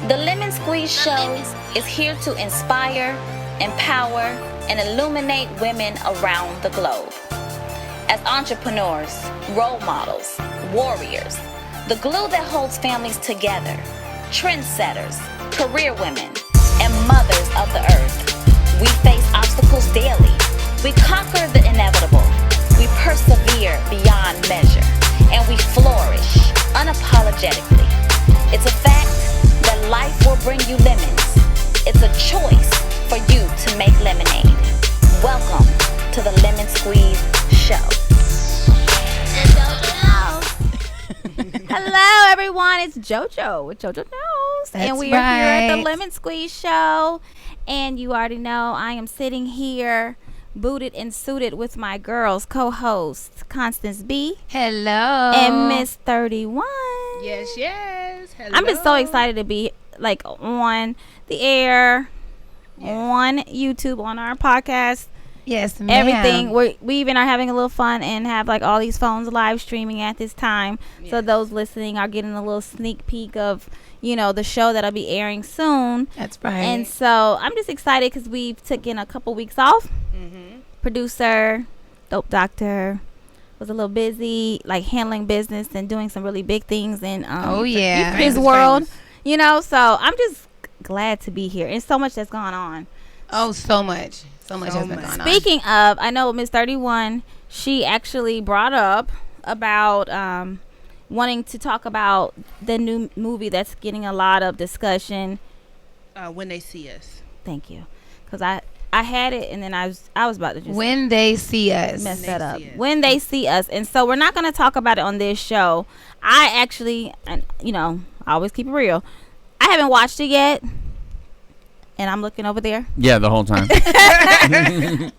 The Lemon Squeeze Show is here to inspire, empower, and illuminate women around the globe. As entrepreneurs, role models, warriors, the glue that holds families together, trendsetters, career women, and mothers of the earth, we face obstacles daily. We conquer the inevitable. We persevere beyond measure. And we flourish unapologetically. It's a fact that life will bring you lemons. It's a choice for you to make lemonade. Welcome to the Lemon Squeeze Show. Hello, everyone. It's JoJo with JoJo Knows. That's and we are here at the right. Lemon Squeeze Show. And you already know I am sitting here booted and suited with my girls, co-hosts Constance B. Hello. And Miss 31. Yes. Hello. I'm just so excited to be like on the air, on YouTube, on our podcast. Yes, ma'am. Everything. We even are having a little fun and have like all these phones live streaming at this time. Yes. So those listening are getting a little sneak peek of, the show that'll be airing soon. That's right. And so I'm just excited because we've taken a couple weeks off. Mm-hmm. Producer, Dope Doctor, was a little busy, like handling business and doing some really big things in his world. So I'm just glad to be here. And so much that's gone on. Oh, so much. So much has been going on. Speaking of, I know Miss 31, she actually brought up about wanting to talk about the new movie that's getting a lot of discussion. When They See Us. Thank you. Because I had it and then I was about to just When They See Us. mess When that They up. See Us. When They See Us. And so we're not going to talk about it on this show. I actually, I always keep it real. I haven't watched it yet. And I'm looking over there. Yeah, the whole time.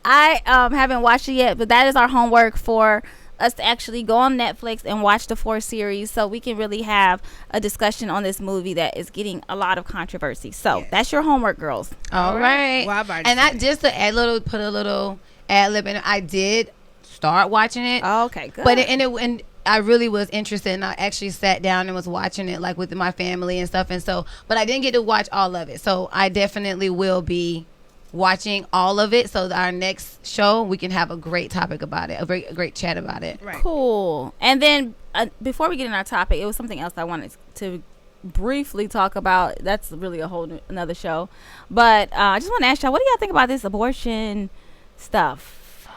I haven't watched it yet, but that is our homework for us to actually go on Netflix and watch the 4 series so we can really have a discussion on this movie that is getting a lot of controversy. So that's your homework, girls. All right. Well, I've already and seen it. just to put a little ad lib in it, I did start watching it. Okay, good. But and I really was interested, and I actually sat down and was watching it like with my family and stuff. And so, but I didn't get to watch all of it. So I definitely will be watching all of it. So that our next show, we can have a great topic about it, a great chat about it. Right. Cool. And then before we get in our topic, it was something else I wanted to briefly talk about. That's really a whole another show. But I just want to ask y'all, what do y'all think about this abortion stuff?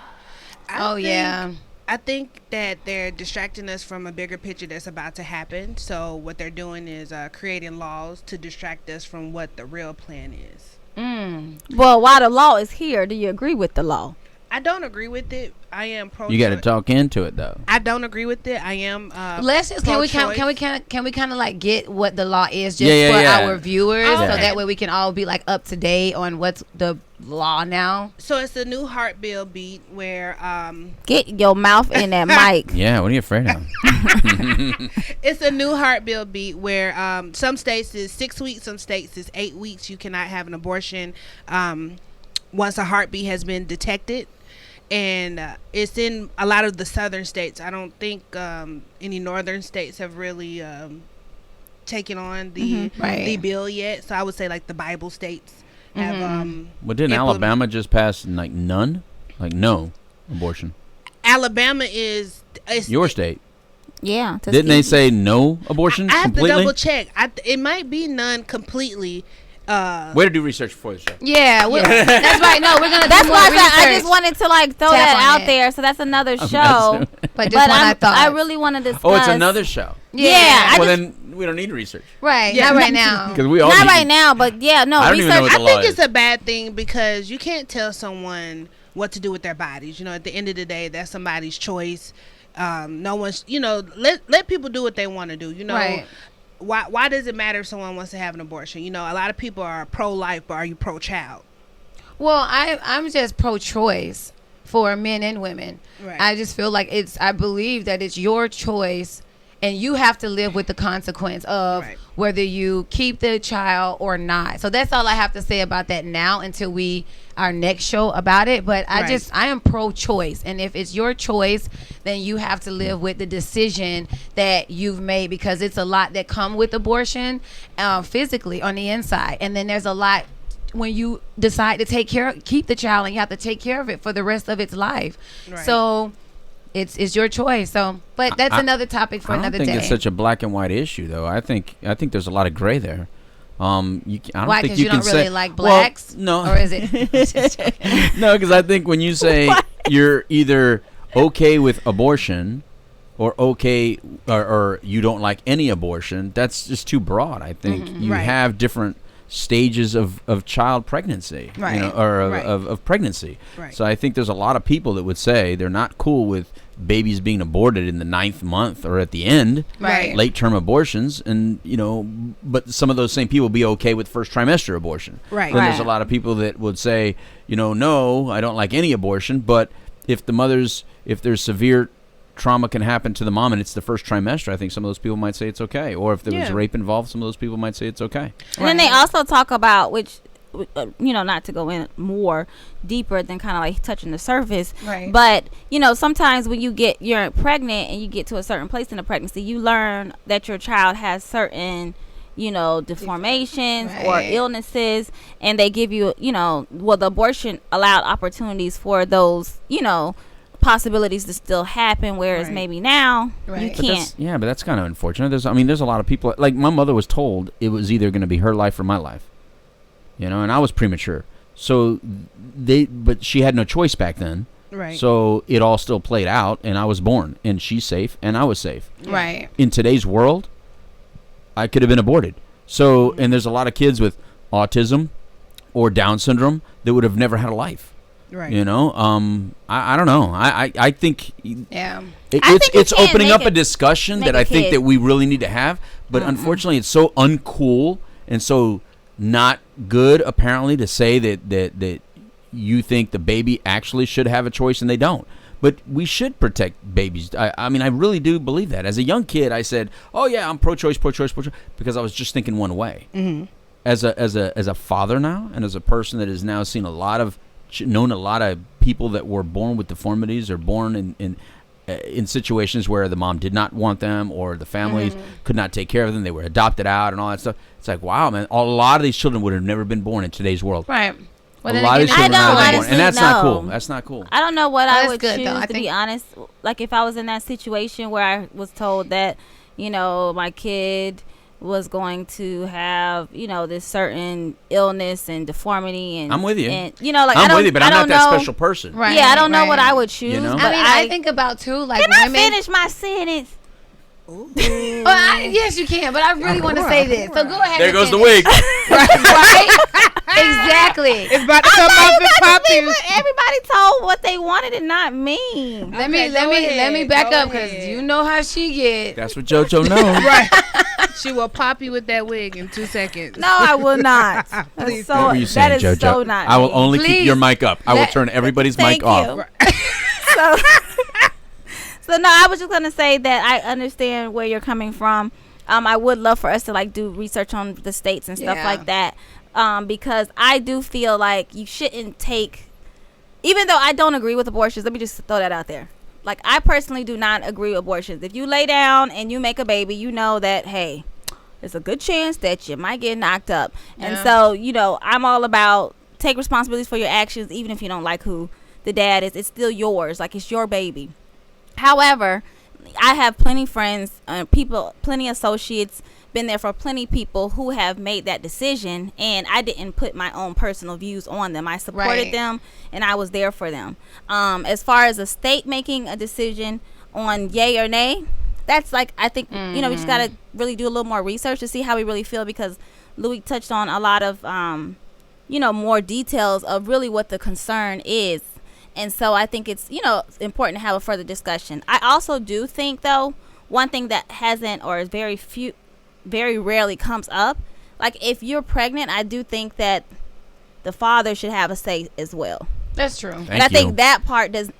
I think that they're distracting us from a bigger picture that's about to happen. So what they're doing is creating laws to distract us from what the real plan is. Well, while the law is here, do you agree with the law? I don't agree with it. I am pro. You got to talk into it, though. I don't agree with it. I am. Let's just can we kind of like get what the law is just for our viewers, so that way we can all be like up to date on what's the law now. So it's a new heart bill beat where Get your mouth in that mic. Yeah, what are you afraid of? it's a new heart bill beat where some states is 6 weeks, some states is 8 weeks. You cannot have an abortion once a heartbeat has been detected. And it's in a lot of the southern states. I don't think any northern states have really taken on the bill yet. So I would say like the Bible states have. Well, didn't Alabama just pass like none? Like no abortion? Alabama is Your state. Yeah. Didn't they say no abortion I have completely? to double check. It might be none completely. Way to do research before the show. Yeah, that's right. No, we're gonna. That's do why more I just wanted to like throw Tap that on out it. there. So that's another show. But this one I thought. I really want to discuss. Oh, it's another show. Yeah. Well, then we don't need research. Right. Yeah. Not right now. Because we all Not need right now, but yeah, no. I don't even know research. what the law I think is. it's a bad thing because you can't tell someone what to do with their bodies. At the end of the day, that's somebody's choice. No one's, let people do what they want to do. Right. Why does it matter if someone wants to have an abortion? A lot of people are pro-life, but are you pro-child? Well, I'm just pro-choice for men and women. Right. I just feel like I believe that it's your choice, and you have to live with the consequence of whether you keep the child or not. So that's all I have to say about that now until our next show about it. But I am pro-choice, and if it's your choice, then you have to live with the decision that you've made, because it's a lot that come with abortion physically on the inside, and then there's a lot when you decide to keep the child, and you have to take care of it for the rest of its life. So it's your choice. So, but that's another topic for another day. I don't think it's such a black and white issue, though. I think there's a lot of gray there. I don't Why? think Because you don't really like blacks? Well, no. Or is it? No, because I think when you say you're either okay with abortion or okay or you don't like any abortion, that's just too broad. I think you have different stages of child pregnancy, of pregnancy. So I think there's a lot of people that would say they're not cool with babies being aborted in the 9th month or at the end, late term abortions, and but some of those same people be okay with first trimester abortion. Then there's a lot of people that would say, no, I don't like any abortion, but if there's severe trauma can happen to the mom and it's the first trimester, I think some of those people might say it's okay. Or if there was rape involved, some of those people might say it's okay. And then they also talk about, which not to go in more deeper than kind of like touching the surface, but sometimes when you're pregnant and you get to a certain place in the pregnancy, you learn that your child has certain deformations or illnesses, and they give you the abortion allowed opportunities for those possibilities to still happen, whereas maybe now you can't. But that's kind of unfortunate. There's a lot of people, like my mother was told it was either going to be her life or my life, and I was premature, so but she had no choice back then, so it all still played out, and I was born, and she's safe and I was safe. In today's world, I could have been aborted. So and there's a lot of kids with autism or Down syndrome that would have never had a life. I don't know. I think it's opening up a discussion that I think that we really need to have, but unfortunately it's so uncool and so not good apparently to say that you think the baby actually should have a choice and they don't. But we should protect babies. I mean, I really do believe that. As a young kid, I said, "Oh yeah, I'm pro-choice," because I was just thinking one way. As a father now, and as a person that has now seen known a lot of people that were born with deformities or born in situations where the mom did not want them or the families could not take care of them. They were adopted out and all that stuff. It's like, wow, man, a lot of these children would have never been born in today's world. Well, a lot of these children would have been born, and that's not cool. That's not cool. I don't know what I would choose, to be honest. Like if I was in that situation where I was told that, my kid was going to have this certain illness and deformity, and I'm with you. And I'm with you, but I'm not that special person. I don't know what I would choose. But I think about too, like, can women. I finish my sentence? Yes, you can, but I really want to say this. So go ahead. There goes the wig. Right? Exactly. It's about to come off and pop you. Everybody told what they wanted and not me. Let me back up, because you know how she get. That's what JoJo knows. Right. She will pop you with that wig in 2 seconds. No, I will not. What were you saying, JoJo? So not I will me. only keep your mic up. I will turn everybody's mic off. So no, I was just gonna say that I understand where you're coming from. I would love for us to do research on the states and stuff like that, because I do feel like you shouldn't take, even though I don't agree with abortions. Let me just throw that out there. Like, I personally do not agree with abortions. If you lay down and you make a baby, you know that, hey, there's a good chance that you might get knocked up. And so, I'm all about take responsibilities for your actions, even if you don't like who the dad is. It's still yours. Like, it's your baby. However, I have plenty friends, plenty associates, been there for plenty people who have made that decision, and I didn't put my own personal views on them. I supported them, and I was there for them. As far as a state making a decision on yay or nay, that's like, I think, we just got to really do a little more research to see how we really feel, because Lui touched on a lot of, more details of really what the concern is. And so I think it's, important to have a further discussion. I also do think, though, one thing that hasn't, or is very rarely comes up, like if you're pregnant, I do think that the father should have a say as well. That's true. I think that part is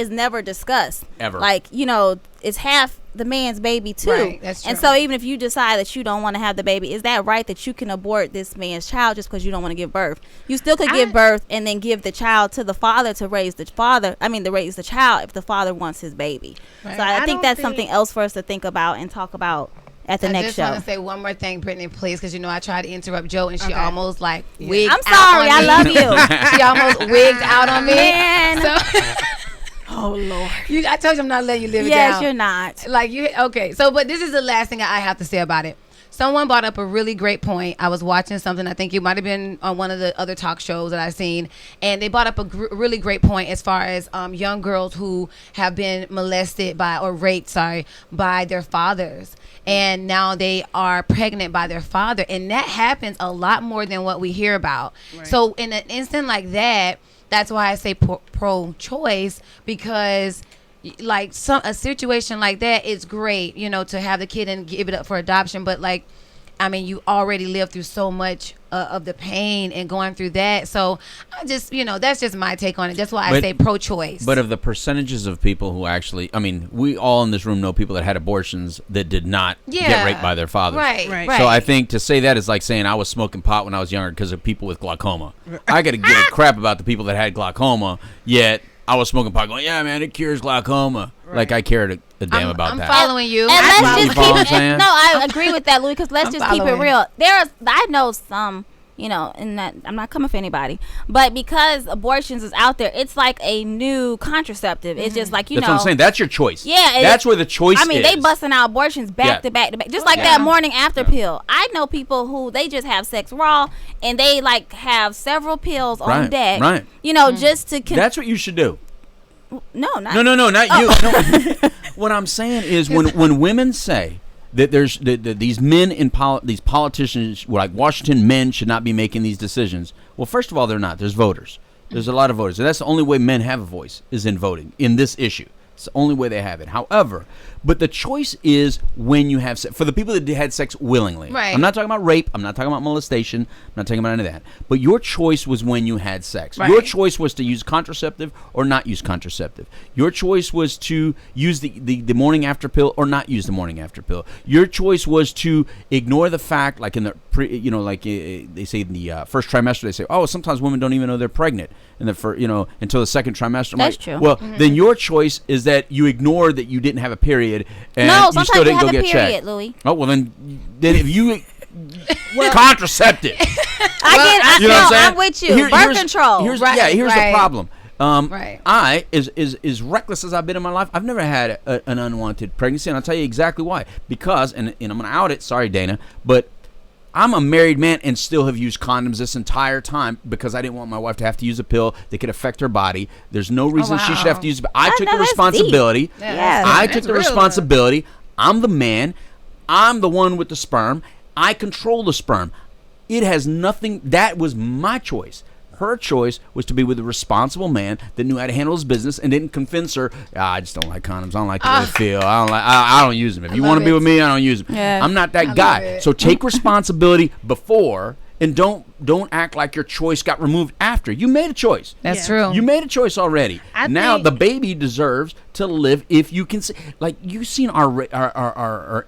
never discussed. Ever. Like, it's half the man's baby too. Right, that's true. And so even if you decide that you don't want to have the baby, is that right that you can abort this man's child just because you don't want to give birth? You still could give birth and then give the child to the father to raise the child if the father wants his baby. Right. So I think that's something else for us to think about and talk about at the next show. I just want to say one more thing, Brittany, please, because I tried to interrupt Joe and she almost like wigged I'm sorry, out on I me. love you. She almost wigged out on me. Man. So, oh Lord. I told you I'm not letting you live it down. Yes, you're not. Okay. So, but this is the last thing I have to say about it. Someone brought up a really great point. I was watching something. I think it might have been on one of the other talk shows that I've seen. And they brought up a really great point as far as young girls who have been molested raped by their fathers. And now they are pregnant by their father. And that happens a lot more than what we hear about. Right. So in an instant like that, that's why I say pro-choice, because like a situation like that, it's great, to have the kid and give it up for adoption. But you already lived through so much of the pain and going through that. So I just, that's just my take on it. That's why I say pro-choice. But of the percentages of people who actually, we all in this room know people that had abortions that did not get raped by their fathers. Right. So I think to say that is like saying I was smoking pot when I was younger because of people with glaucoma. I got to give a crap about the people that had glaucoma, yet I was smoking pot going, yeah, man, it cures glaucoma. Right. Like I cared a damn about that. I'm following you. And let's just keep it. No, I agree with that, Louis, because let's just keep it real. I know some, and that I'm not coming for anybody, but because abortions is out there, it's like a new contraceptive. It's just like, That's what I'm saying. That's your choice. Yeah. That's where the choice is. They busting out abortions back to back to back. Just like that morning after pill. I know people who they just have sex raw and they have several pills on deck. Right. Just to that's what you should do. No, not you. No. What I'm saying is when women say that there's these men these politicians, like Washington men, should not be making these decisions. Well, first of all, they're not. There's voters. There's a lot of voters, and that's the only way men have a voice is in voting in this issue. It's the only way they have it. However, but the choice is when you have sex. For the people that had sex willingly. Right. I'm not talking about rape. I'm not talking about molestation. I'm not talking about any of that. But your choice was when you had sex. Right. Your choice was to use contraceptive or not use contraceptive. Your choice was to use the morning after pill or not use the morning after pill. Your choice was to ignore the fact, like in the they say in the first trimester, they say, oh, sometimes women don't even know they're pregnant in the until the second trimester. That's true. Well, then your choice is that you ignored that you didn't have a period and you still you didn't have go a get period, checked. Louis. Oh, well then if you contraceptive. I'm with you. Birth control. Here's the problem. Right. I, as reckless as I've been in my life, I've never had an unwanted pregnancy, and I'll tell you exactly why. Because, and I'm going to out it, sorry, Dana, but I'm a married man and still have used condoms this entire time because I didn't want my wife to have to use a pill that could affect her body. There's no reason she should have to use it. I took the responsibility. I took the responsibility. I'm the man. I'm the one with the sperm. I control the sperm. It has nothing. That was my choice. Her choice was to be with a responsible man that knew how to handle his business and didn't convince her, I just don't like condoms. I don't like the way they feel. I don't use them. If you want to be with me, I don't use them. Yeah. I'm not that guy. So take responsibility before and don't act like your choice got removed after. You made a choice. That's true. You made a choice already. Now the baby deserves to live if you can see. Like you've seen our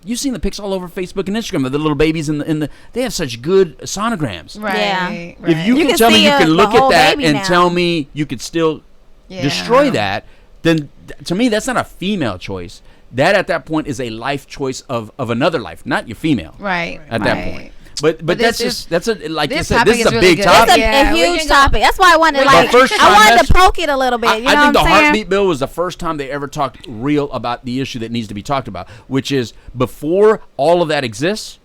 you've seen the pics all over Facebook and Instagram of the little babies in the they have such good sonograms. Right. Yeah. Right. If you can tell me you can look at that and tell me you could still destroy that, then to me that's not a female choice. That at that point is a life choice of another life, not your female. Right. At that point. But that's you said, this is a really big good. topic. It's a huge topic. That's why I wanted to poke it a little bit. I think the heartbeat bill was the first time they ever talked real about the issue that needs to be talked about, which is before all of that exists,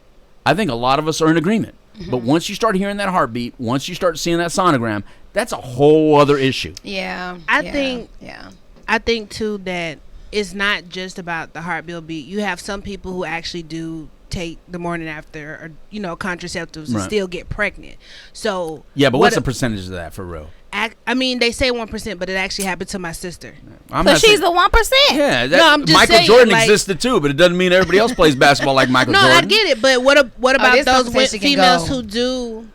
I think a lot of us are in agreement. Mm-hmm. But once you start hearing that heartbeat, once you start seeing that sonogram, that's a whole other issue. Yeah. I think too that it's not just about the heartbeat beat. You have some people who actually do take the morning after or contraceptives and still get pregnant. So but what's the percentage of that for real? I mean, they say 1%, but it actually happened to my sister. So she's the 1%. Yeah, I'm just Michael saying, Jordan existed too, but it doesn't mean everybody else plays basketball like Michael Jordan. No, I get it, but what about those females who do,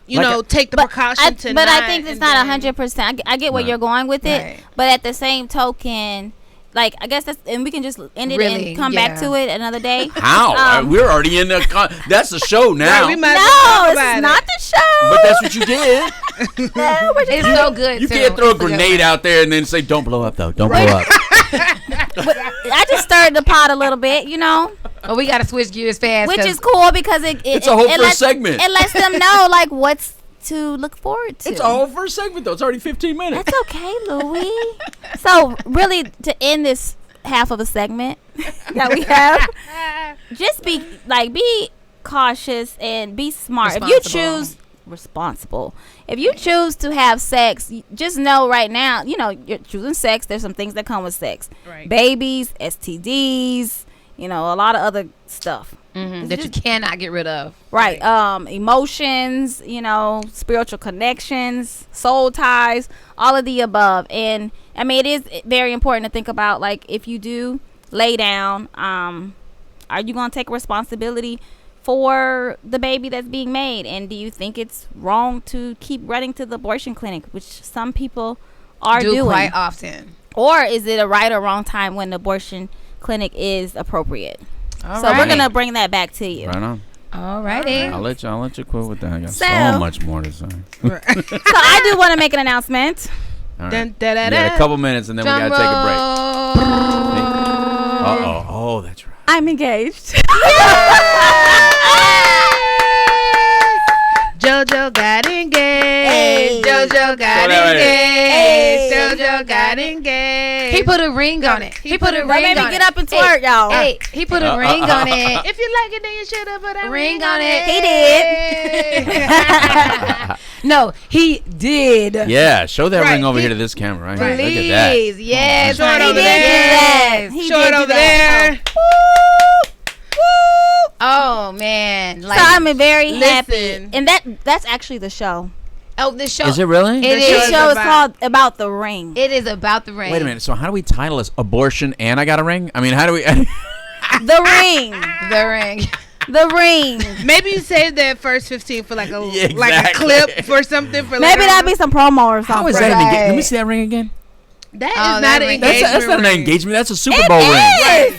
take the precaution to But I think it's not 100%. I get where you're going with it, right. but at the same token, like, I guess that's, and we can just end it Really? and come back to it another day. How? We're already in the. That's the show now. Right, we might No, this it's not the show. But that's what you did. No, we're just It's so good. You too. can't throw a It's good. grenade out there and then say, "Don't blow up, though. Don't blow up." I just stirred the pot a little bit, you know, But we got to switch gears fast. which 'cause is cool because It's a whole first segment. It lets them know like what's to look forward to. It's a whole first segment, though. It's already 15 minutes. That's okay, Louie. So really, to end this half of a segment that we have, just be cautious and be smart. If you choose responsible, if you choose to have sex, just know right now, you know, you're choosing sex. There's some things that come with sex, Right. babies, STDs, you know, a lot of other stuff. that you cannot get rid of. Right. Emotions, you know, spiritual connections, soul ties, all of the above. And I mean, it is very important to think about, like, if you do lay down, are you going to take responsibility for the baby that's being made? And do you think it's wrong to keep running to the abortion clinic, which some people are doing quite often? Or is it a right or wrong time when the abortion clinic is appropriate? All So right. we're gonna bring that back to you. Right on. Alrighty. I'll let you quit with that. I got So- so much more to say. So I do want to make an announcement. All right. Dun, da, da, We got da. a couple minutes and then we got to take a break. break. Uh-oh. Oh, that's right. I'm engaged. JoJo got engaged. Hey. JoJo got Show that engaged. Hey. JoJo got engaged. He put a ring on it. He put a ring Don't make me on get it. up and twerk, y'all. Hey, he put a ring on it. If you like it, then you should have put a Ring on it. He did. No, he did. Yeah, show that Right. ring over here to this camera, right? Please, Look at that. yes. Show it honey, over there. yes. He Show did it do over that. there. Oh man, So I'm very happy, Listen. and that's actually the show. oh, the show. Is it really? It The is. This is show is about- called About the Ring. It is about the ring. Wait a minute. So how do we title this? Abortion and I got a ring? I mean, how do we? The Ring. The ring. The Ring. Maybe you save that first 15 for like a Yeah, like a exactly. clip for something for Maybe later that'd on. be some promo or something. How is that an Right. engagement? Let me see that ring again. That is Oh, not that an ring. engagement. That's not an ring. engagement. That's a Super Bowl ring.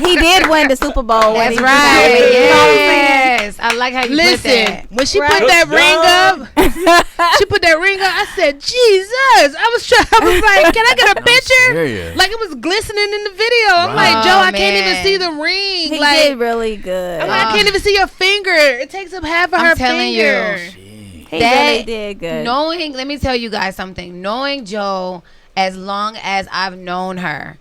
He did win the Super Bowl. when That's he right. did it. You know what I'm saying? Yes, I like how you put Listen, that. when she Right. put that Good ring up, she put that ring up. I said, "Jesus!" I was like, "Can I get a picture?" serious. Like it was glistening in the video. I'm Right. like, "Joe, I can't man. even see the ring. He like, did really good. I'm like, I can't even see your finger. It takes up half of I'm her telling you. finger." He that- really did good. Knowing, let me tell you guys something. Knowing Joe as long as I've known her,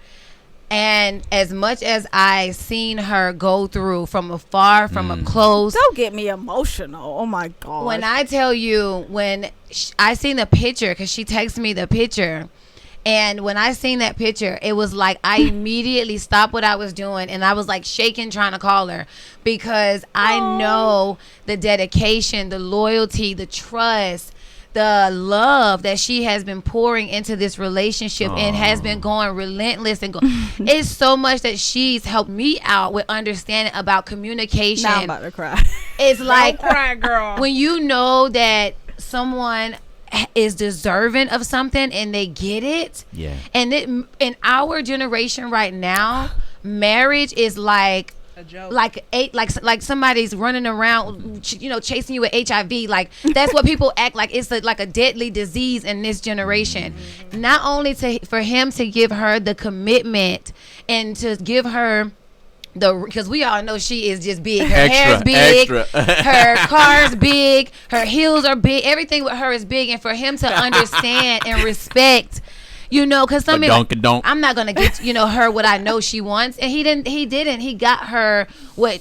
and as much as I seen her go through from afar, from a close. Don't get me emotional. Oh my god. When I tell you, when I seen the picture, because she texted me the picture, and when I seen that picture, it was like I immediately stopped what I was doing, and I was like shaking trying to call her, because I know the dedication, the loyalty, the trust, the love that she has been pouring into this relationship and has been going relentless and it's so much that she's helped me out with understanding about communication. now I'm about to cry. It's like Don't cry, girl. when you know that someone is deserving of something and they get it. Yeah. And in our generation right now, marriage is like A joke. like somebody's running around, chasing you with HIV. Like that's what people act like. It's like a deadly disease in this generation. Not only for him to give her the commitment and to give her because we all know she is just big. Her hair's big, her car's big, her heels are big. Everything with her is big, and for him to understand and respect. Because some people, I'm not gonna get her what I know she wants, and he didn't. He got her what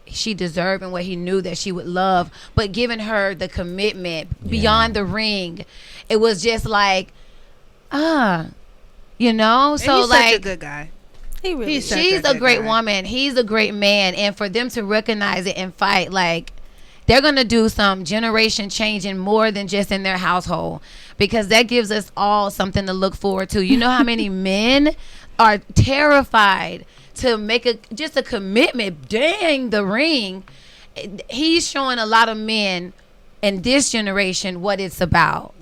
she deserved and what he knew that she would love, but giving her the commitment beyond the ring, it was just like, And so he's like such a good guy. He really He's such she's a good great guy. woman. He's a great man, and for them to recognize it and fight, like they're gonna do some generation changing more than just in their household, because that gives us all something to look forward to. You know how many men are terrified to make just a commitment. Dang, the ring. He's showing a lot of men in this generation what it's about.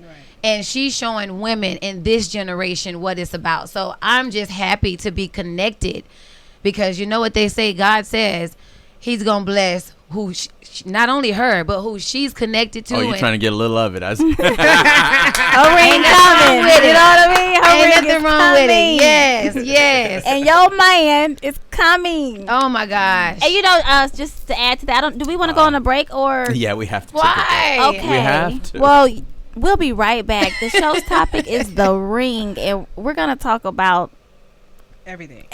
and she's showing women in this generation what it's about. So I'm just happy to be connected, because you know what they say, God says he's gonna bless who not only her, but who she's connected to. Oh, you're trying to get a little of it. Her ring coming. You know what I mean? Her Ain't ring nothing is wrong coming. with it. Yes. And your man is coming. Oh my gosh. And you know, just to add to that, do we want to go on a break or? Yeah, we have to. Why? Okay. We have to. Well, we'll be right back. The show's topic is the ring, and we're gonna talk about Everything.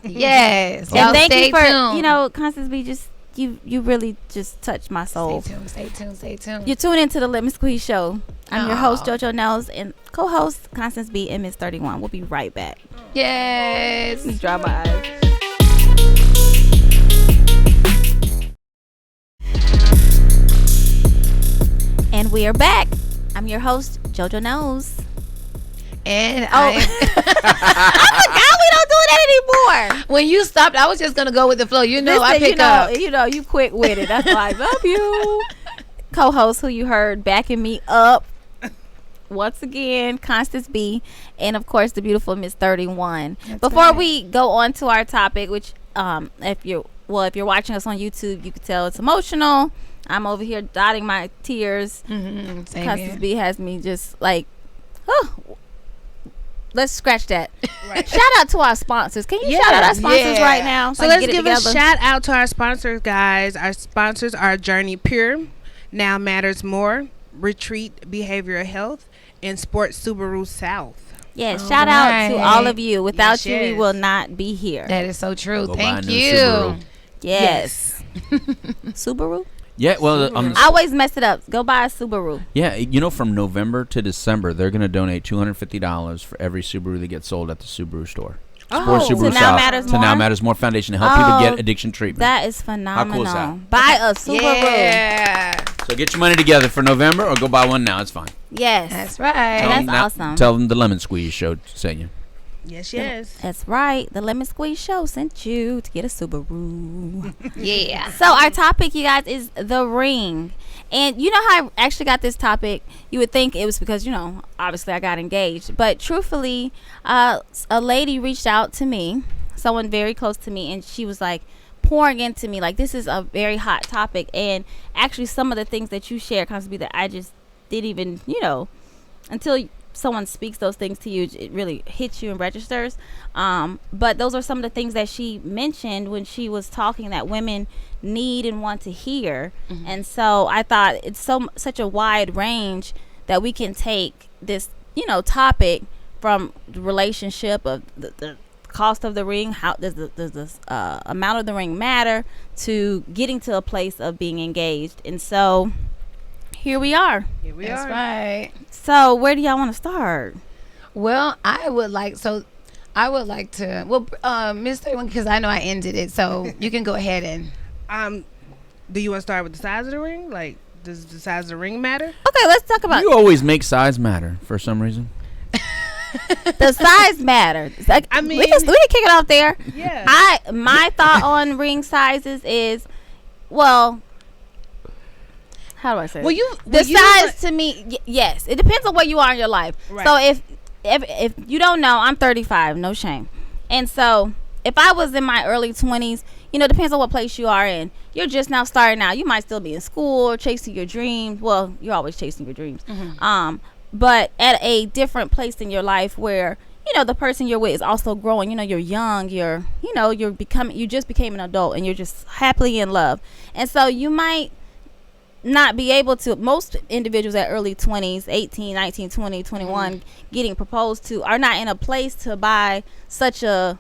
Yes. And Y'all thank stay you for tuned. Constance B. You really just touched my soul. Stay tuned. You tune into the Lemon Squeeze Show. I'm your host, Aw. JoJo Knows, and co-host Constance B and Mizz 31. We'll be right back. Yes. Let me dry my eyes. And we are back. I'm your host, JoJo Knows. And I forgot we don't do that anymore. when you stopped, I was just gonna go with the flow. You know, I pick up. You quick with it. That's why I love you. Co-host who you heard backing me up once again, Constance B, and of course the beautiful Miss 31. Before we go on to our topic, which if you're watching us on YouTube, you can tell it's emotional. I'm over here dotting my tears. Same Constance here. B has me just like, let's scratch that. Right. Shout out to our sponsors. Can you shout out our sponsors right now? So let's give a shout out to our sponsors, guys. Our sponsors are Journey Pure, Now Matters More, Retreat Behavioral Health, and Sports Subaru South. Yes, shout out to all of you. Without you, we yes. will not be here. That is so true. Go buy a Thank new you. Subaru. Yes. Subaru? Yeah, well, I always mess it up. Go buy a Subaru. yeah, from November to December, they're going to donate $250 for every Subaru that gets sold at the Subaru store. Sports Subaru to Now South, Matters to Now More? Matters More Foundation to help people get addiction treatment. That is phenomenal. cool is that? Buy a Subaru. Yeah. So get your money together for November or go buy one now. It's fine. Yes. That's right. That's awesome. Tell them the Lemon Squeeze Show sent you. Yes. That's right. The Lemon Squeeze Show sent you to get a Subaru. Yeah. So our topic, you guys, is the ring. And you know how I actually got this topic? You would think it was because, obviously I got engaged. But truthfully, a lady reached out to me, someone very close to me, and she was like pouring into me like this is a very hot topic. And actually some of the things that you share comes to be that I just didn't even, until someone speaks those things to you, it really hits you and registers. But those are some of the things that she mentioned when she was talking that women need and want to hear. And so I thought it's such a wide range that we can take this topic from the relationship of the cost of the ring, how does the amount of the ring matter, to getting to a place of being engaged. And so here we are. That's right. So where do y'all want to start? Well, I would like to, Miss 31, because I know I ended it, so you can go ahead and. Do you want to start with the size of the ring? Like, does the size of the ring matter? Okay, let's talk about You always make size matter for some reason. the size matter. Like, I mean- we can kick it off there. Yeah. My thought on ring sizes is, well, how do I say? Well, the size to me, yes, it depends on where you are in your life. Right. So if you don't know, I'm 35, no shame, and so if I was in my early 20s, depends on what place you are in. You're just now starting out. You might still be in school or chasing your dreams. Well, you're always chasing your dreams. But at a different place in your life where, the person you're with is also growing. You're young. You just became an adult and you're just happily in love. And so you might not be able to, most individuals at early 20s, 18, 19, 20, 21, getting proposed to are not in a place to buy such a,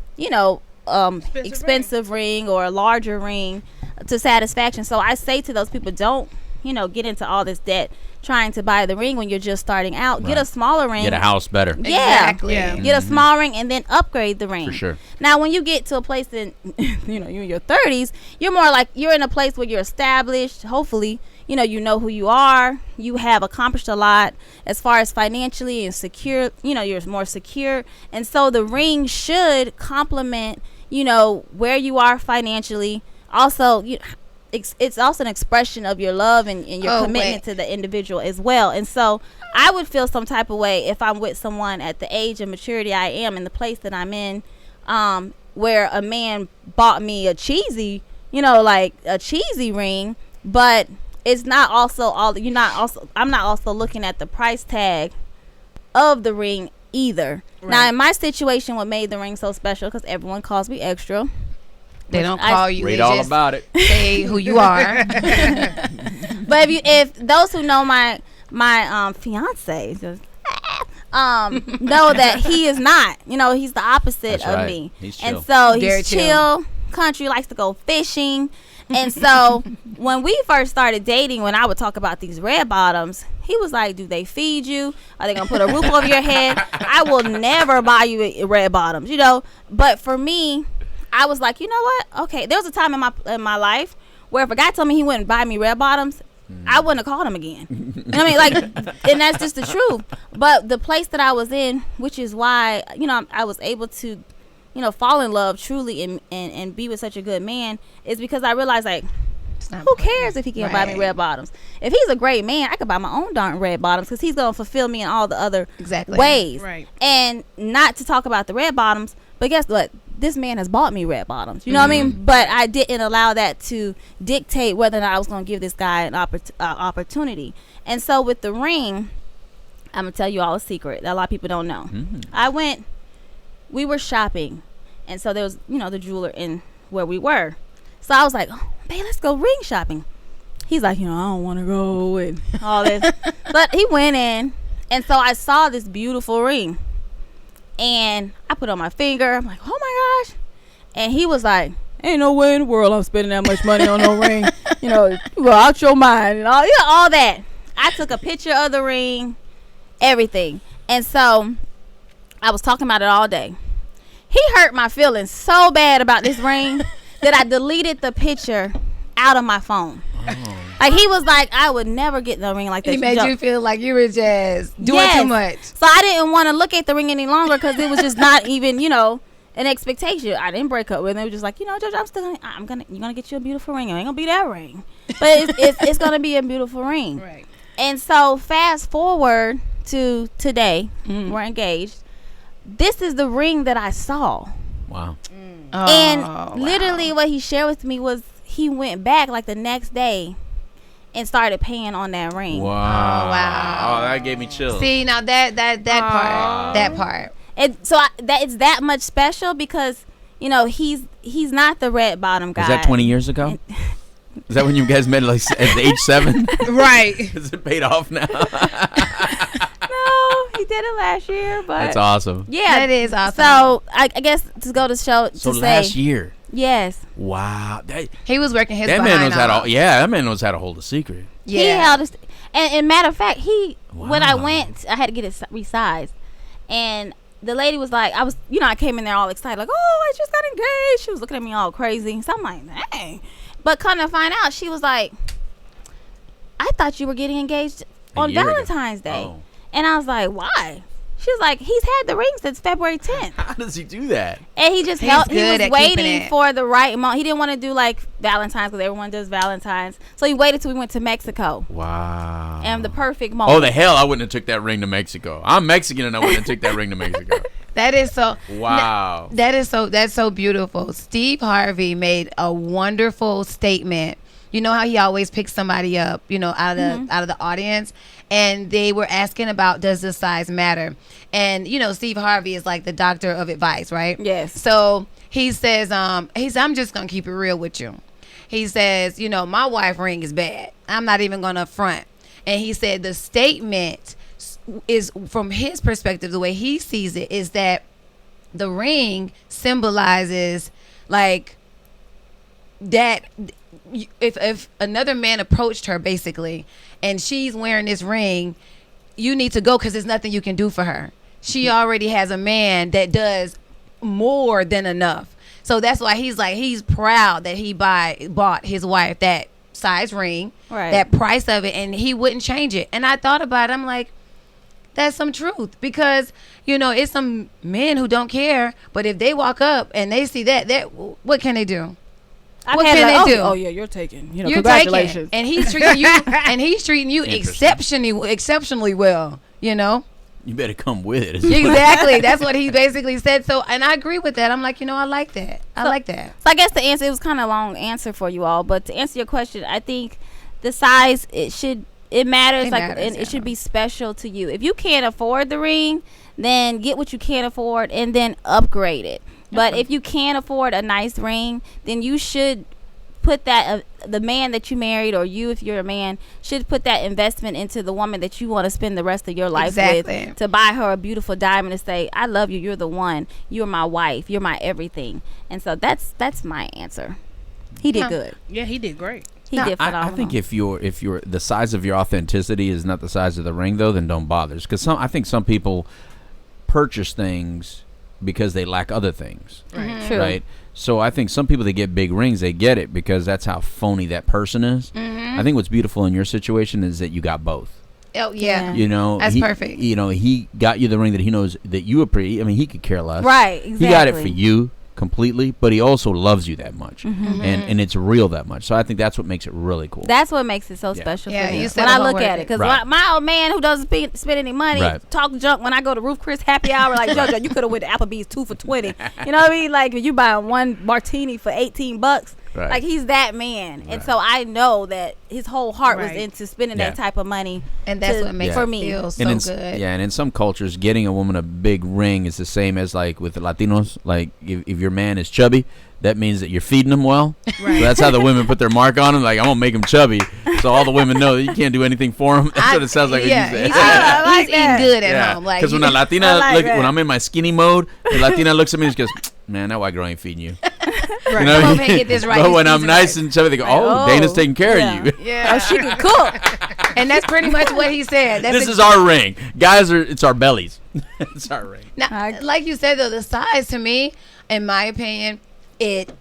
expensive ring or a larger ring to satisfaction. So I say to those people, don't get into all this debt trying to buy the ring when you're just starting out. Right. Get a smaller ring. Get a house better. Yeah. Exactly. Yeah. Get a small ring and then upgrade the ring. For sure. Now when you get to a place in you're in your 30s, you're more like you're in a place where you're established. Hopefully you know who you are. You have accomplished a lot as far as financially and secure. You're more secure, and so the ring should complement where you are financially. Also, it's also an expression of your love and your commitment to the individual as well. And so I would feel some type of way if I'm with someone at the age of maturity I am in the place that I'm in, where a man bought me a cheesy, like a cheesy ring, but it's not also I'm not also looking at the price tag of the ring either. Right. Now in my situation, what made the ring so special, because everyone calls me extra. They don't call you. Read all about it. Say who you are. But if those who know my fiance know that he is not, he's the opposite of me. He's chill. And so Very he's chill. Country, likes to go fishing. And so when we first started dating, when I would talk about these red bottoms, he was like, do they feed you? Are they gonna put a roof over your head? I will never buy you red bottoms, but for me, I was like, you know what? Okay, there was a time in my life where if a guy told me he wouldn't buy me red bottoms, I wouldn't have called him again. And that's just the truth. But the place that I was in, which is why, I was able to, fall in love truly and be with such a good man, is because I realized, like, who cares if he can buy me red bottoms? If he's a great man, I could buy my own darn red bottoms, because he's going to fulfill me in all the other ways. Right. And not to talk about the red bottoms, but guess what? This man has bought me red bottoms. You know what I mean? But I didn't allow that to dictate whether or not I was going to give this guy an opportunity. And so with the ring, I'm going to tell you all a secret that a lot of people don't know. We were shopping. And so there was, the jeweler in where we were. So I was like, oh, babe, let's go ring shopping. He's like, I don't want to go and all this. But he went in. And so I saw this beautiful ring. And I put it on my finger. I'm like, oh my gosh. And he was like, ain't no way in the world I'm spending that much money on no ring. You go out your mind and all that. I took a picture of the ring, everything. And so I was talking about it all day. He hurt my feelings so bad about this ring that I deleted the picture out of my phone. Oh. Like, he was like, I would never get the ring like that. He made you feel like you were just doing too much. So I didn't want to look at the ring any longer, because it was just not even, an expectation. I didn't break up with him. It was just like, JoJo, you're gonna get you a beautiful ring. It ain't gonna be that ring, but it's gonna be a beautiful ring. Right. And so fast forward to today, we're engaged. This is the ring that I saw. Wow. And literally what he shared with me was he went back like the next day and started paying on that ring. Wow. Oh, wow. Oh, that gave me chills. See, now that part. And so it's that much special because, he's not the red bottom guy. Was that 20 years ago? Is that when you guys met at age 7? Right. Is it paid off now? No, he did it last year, but that's awesome. Yeah, that is awesome. So I guess to go to show. So last year. Yes. Wow. He was working his. That man knows how to. Yeah, that man knows how to hold a secret. Yeah. He held his, and matter of fact, when I went, I had to get it resized, and the lady was like, I came in there all excited, like, oh, I just got engaged. She was looking at me all crazy. So I'm like, dang. But come to find out, she was like, I thought you were getting engaged on Valentine's Day. Oh. And I was like, why? She was like, he's had the ring since February 10th. He does he do that? And he just he was waiting for the right moment. He didn't want to do like Valentine's, because everyone does Valentine's. So he waited till we went to Mexico. Wow. And the perfect moment. Oh, the hell, I wouldn't have took that ring to Mexico. I'm Mexican and I wouldn't have took that ring to Mexico. That is so. Wow. That's so beautiful. Steve Harvey made a wonderful statement. You know how he always picks somebody up, out of the audience, and they were asking about, does the size matter? And Steve Harvey is like the doctor of advice, right? Yes. So he says, I'm just gonna keep it real with you. He says, my wife ring is bad. I'm not even gonna front. And he said the statement is, from his perspective, the way he sees it, is that the ring symbolizes like that. If another man approached her, basically, and she's wearing this ring, you need to go, because there's nothing you can do for her. She already has a man that does more than enough. So that's why he's proud that he bought his wife that size ring, right, that price of it, and he wouldn't change it. And I thought about it, I'm like, that's some truth, because it's some men who don't care, but if they walk up and they see that what can they do? What can they do? Oh yeah, you're taking. You know, You're congratulations. taking, and he's treating you, exceptionally well. You know. You better come with it. Exactly. That's what he basically said. So, and I agree with that. I'm like, I like that. I like that. So I guess the answer, it was kind of a long answer for you all, but to answer your question, I think the size, it matters. And it should be special to you. If you can't afford the ring, then get what you can afford and then upgrade it. But if you can't afford a nice ring, then you should put that the man that you married, or you, if you're a man, should put that investment into the woman that you want to spend the rest of your life with, to buy her a beautiful diamond and say, I love you, you're the one, you're my wife, you're my everything. And so that's my answer. He did good. Yeah, he did great. He did phenomenal. I think if you're the size of your authenticity is not the size of the ring, though, then don't bother. Because I think some people purchase things because they lack other things. True. Right. So I think some people that get big rings, they get it because that's how phony that person is. I think what's beautiful in your situation is that you got both. Oh yeah. Yeah. That's perfect. He got you the ring that he knows that you appreciate. I mean, he could care less. Right. Exactly. He got it for you completely, but he also loves you that much, and it's real that much. So I think that's what makes it really cool. That's what makes it so special for me. You said when I look at it, because my old man who doesn't spend any money talk junk when I go to Roof Chris happy hour, like, JoJo, you could have went to Applebee's 2 for $20. You know what I mean? Like, you buying one martini for $18. Right. Like, he's that man. And so I know that his whole heart was into spending that type of money. And that's what makes it feel so good. Yeah, and in some cultures, getting a woman a big ring is the same as, like, with the Latinos. Like, if your man is chubby, that means that you're feeding him well. Right. So that's how the women put their mark on him. Like, I'm going to make him chubby. So all the women know that you can't do anything for him. That's what it sounds like when you say it. He's eating good at home. Because when a Latina, when I'm in my skinny mode, the Latina looks at me and she goes, man, that white girl ain't feeding you. You know what I mean? Get this right. But when I'm nice and chubby, they go, oh, Dana's taking care of you. Yeah. Oh, she can cook. And that's pretty much what he said. This is our ring. Guys, it's our bellies. It's our ring. Now, like you said, though, the size, to me, in my opinion, it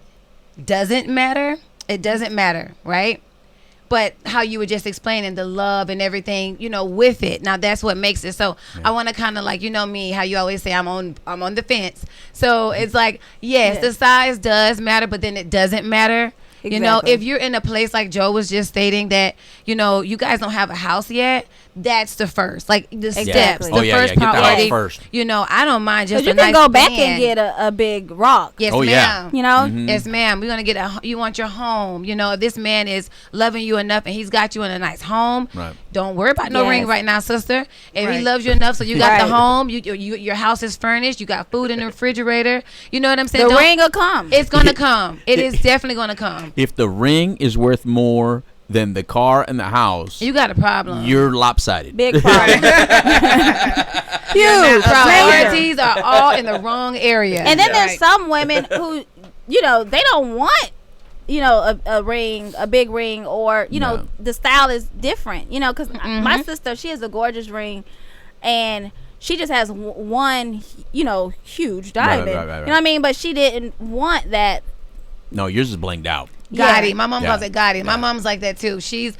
doesn't matter. It doesn't matter, right? But how you were just explaining the love and everything, with it. Now that's what makes it. So I want to kind of, like, me, how you always say I'm on the fence. So it's like, yes, the size does matter, but then it doesn't matter. Exactly. If you're in a place like Joe was just stating that, you guys don't have a house yet, that's the first, like, the steps, the first priority. Get the house first. I don't mind just you a can nice go back band. and get a big rock. Yes, ma'am. Yes, ma'am. We're gonna get you want your home. If this man is loving you enough and he's got you in a nice home, don't worry about no ring right now, sister. If he loves you enough, so you got the home, your house is furnished, you got food in the refrigerator. You know what I'm saying? The ring will come. It's gonna come. It is definitely gonna come. If the ring is worth more than the car and the house, you got a problem. You're lopsided. Big problem. Huge. Priorities are all in the wrong area. And then there's some women who, they don't want, a ring, a big ring, or the style is different. Because my sister, she has a gorgeous ring, and she just has one, huge diamond. Right. You know what I mean? But she didn't want that. No, yours is blinged out. Gotti. My mom calls it Gotti. My mom's like that too. She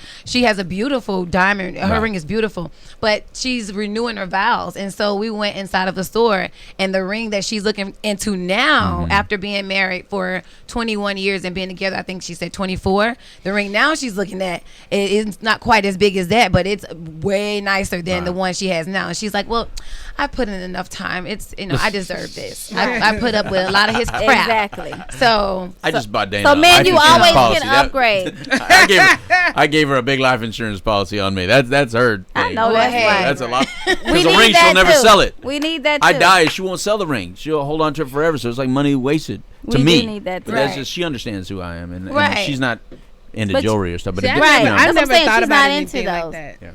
has a beautiful diamond. Her ring is beautiful, but she's renewing her vows. And so we went inside of the store, and the ring that she's looking into now, after being married for 21 years and being together, I think she said 24. The ring now she's looking at, it's not quite as big as that, but it's way nicer than the one she has now. And she's like, well, I put in enough time. It's I deserve this. I put up with a lot of his crap. Exactly. So I just bought Dana. So man, you always can upgrade. I gave her a big life insurance policy on me. That's her thing. I know that's right. That's a lot. Because the ring, she'll never sell it. We need that too. I die, she won't sell the ring. She'll hold on to it forever. So it's like money wasted to me. We need that too. But that's just, she understands who I am, and she's not into jewelry or stuff. But I never thought about anything like that. Yeah.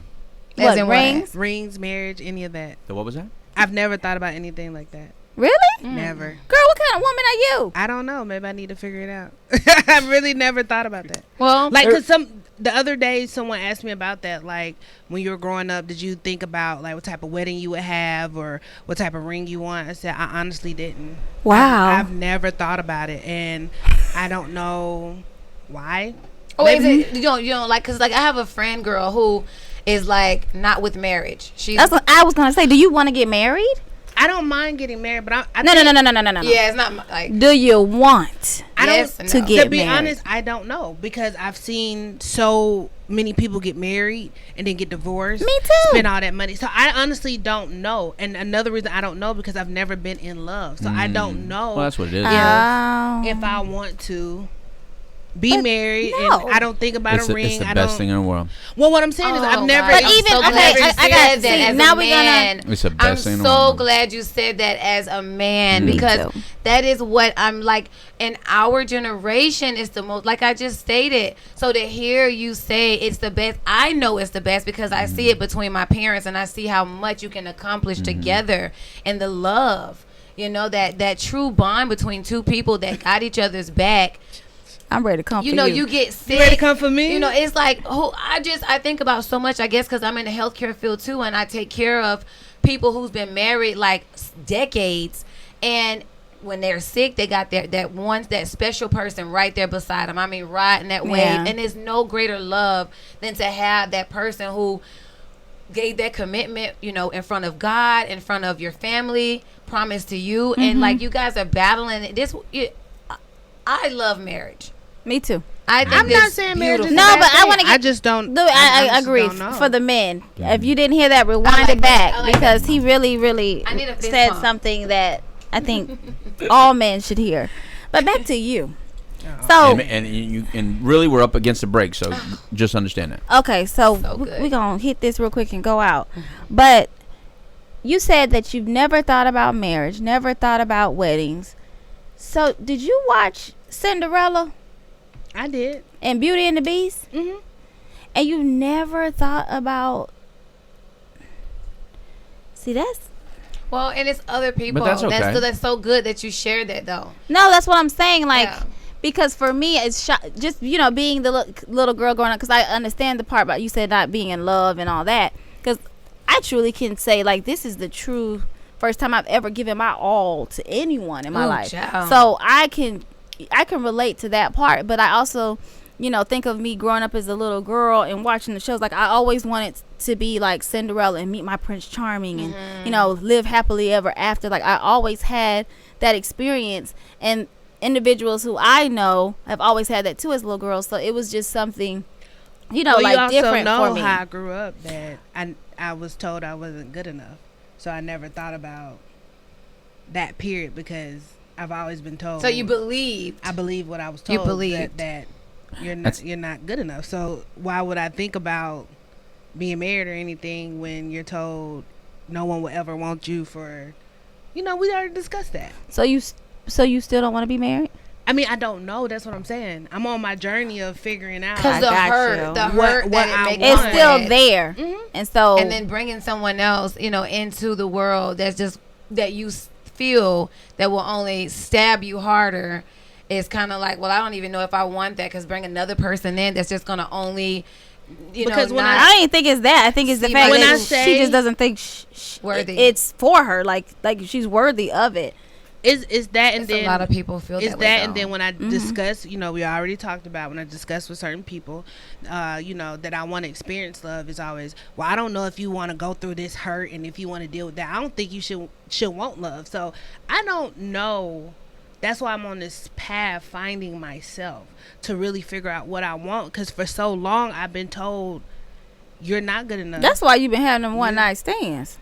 As in rings, marriage, any of that. So what was that? I've never thought about anything like that. Really? Never. Girl, what kind of woman are you? I don't know. Maybe I need to figure it out. I really never thought about that. Well, like, because the other day someone asked me about that. Like, when you were growing up, did you think about like what type of wedding you would have or what type of ring you want? I said I honestly didn't. Wow. I've never thought about it, and I don't know why. Oh, is it you don't like? Because like I have a friend girl who is like not with marriage. That's what I was gonna say. Do you want to get married? I don't mind getting married, but No. Yeah, it's not like. Do you want? I Yes, to get to be married? honest, I don't know, because I've seen so many people get married and then get divorced. Me too. Spend all that money. So I honestly don't know. And another reason I don't know, because I've never been in love. So I don't know. Well, that's what it is. If I want to be married, no. and I don't think about a ring. It's the I best don't. thing in the world. Well, what I'm saying is I've never. But even so okay, glad you I said got that as now a we're man. gonna. It's the best thing in the I'm so world. glad you said that as a man, Me because too. that is what I'm like. In our generation, is the most, like I just stated. So to hear you say it's the best, I know it's the best because I see it between my parents, and I see how much you can accomplish together, and the love, you know, that true bond between two people that got each other's back. I'm ready to come. You for know, you. you get sick. You ready to come for me? You know, it's like, I think about so much, I guess, because I'm in the healthcare field too, and I take care of people who's been married like decades, and when they're sick, they got that special person right there beside them. I mean, riding that wave, and there's no greater love than to have that person who gave that commitment, you know, in front of God, in front of your family, promised to you, and like you guys are battling this. I love marriage. Me too. I think I'm not saying marriage is beautiful. No, a bad but I thing. wanna I get- just don't. I just agree don't know. for the men. Yeah. If you didn't hear that, rewind like it back that. I like because that. he really I need a fist said bump. something that I think all men should hear. But back to you. Oh. So And really, we're up against the break, so just understand that. okay, so good. we're gonna hit this real quick and go out. But you said that you've never thought about marriage, never thought about weddings. So did you watch Cinderella I did. and Beauty and the Beast? Mm-hmm. And you never thought about. See, that's. Well, and it's other people. But that's okay. That's so good that you shared that, though. No, that's what I'm saying. Like, Yeah. because for me, it's just, you know, being the little girl growing up, because I understand the part about you said not being in love and all that. Because I truly can say, like, this is the true first time I've ever given my all to anyone in my Ooh, life. child. So I can relate to that part. But I also, you know, think of me growing up as a little girl and watching the shows. Like, I always wanted to be like Cinderella and meet my Prince Charming and, you know, live happily ever after. Like, I always had that experience. And individuals who I know have always had that too as little girls. So it was just something, you know, Well, like you also different know for me. how I grew up, that I was told I wasn't good enough. So I never thought about that period, because I've always been told. So you believed. I believe what I was told. You believed. that you're not good enough. So why would I think about being married or anything when you're told no one will ever want you for? You know, we already discussed that. So you still don't want to be married? I mean, I don't know. That's what I'm saying. I'm on my journey of figuring out. Because I the got hurt, you. the What hurt that I it makes. want. It's still there. Mhm. And so And then bringing someone else, you know, into the world that's just, that you feel that will only stab you harder, is kind of like, well, I don't even know if I want that, because bring another person in that's just going to only, you Because know, when not, I don't even think it's that. I think it's the See, fact when that I she say- just doesn't think Worthy. it's for her. Like she's worthy of it. Is that, and it's then a lot of people feel is that that, way, and though. then when I discuss, you know, we already talked about when I discuss with certain people, you know, that I want to experience love, is always, well, I don't know if you want to go through this hurt, and if you want to deal with that, I don't think you should want love. So I don't know. That's why I'm on this path, finding myself to really figure out what I want, because for so long I've been told you're not good enough. That's why you've been having them one night stands.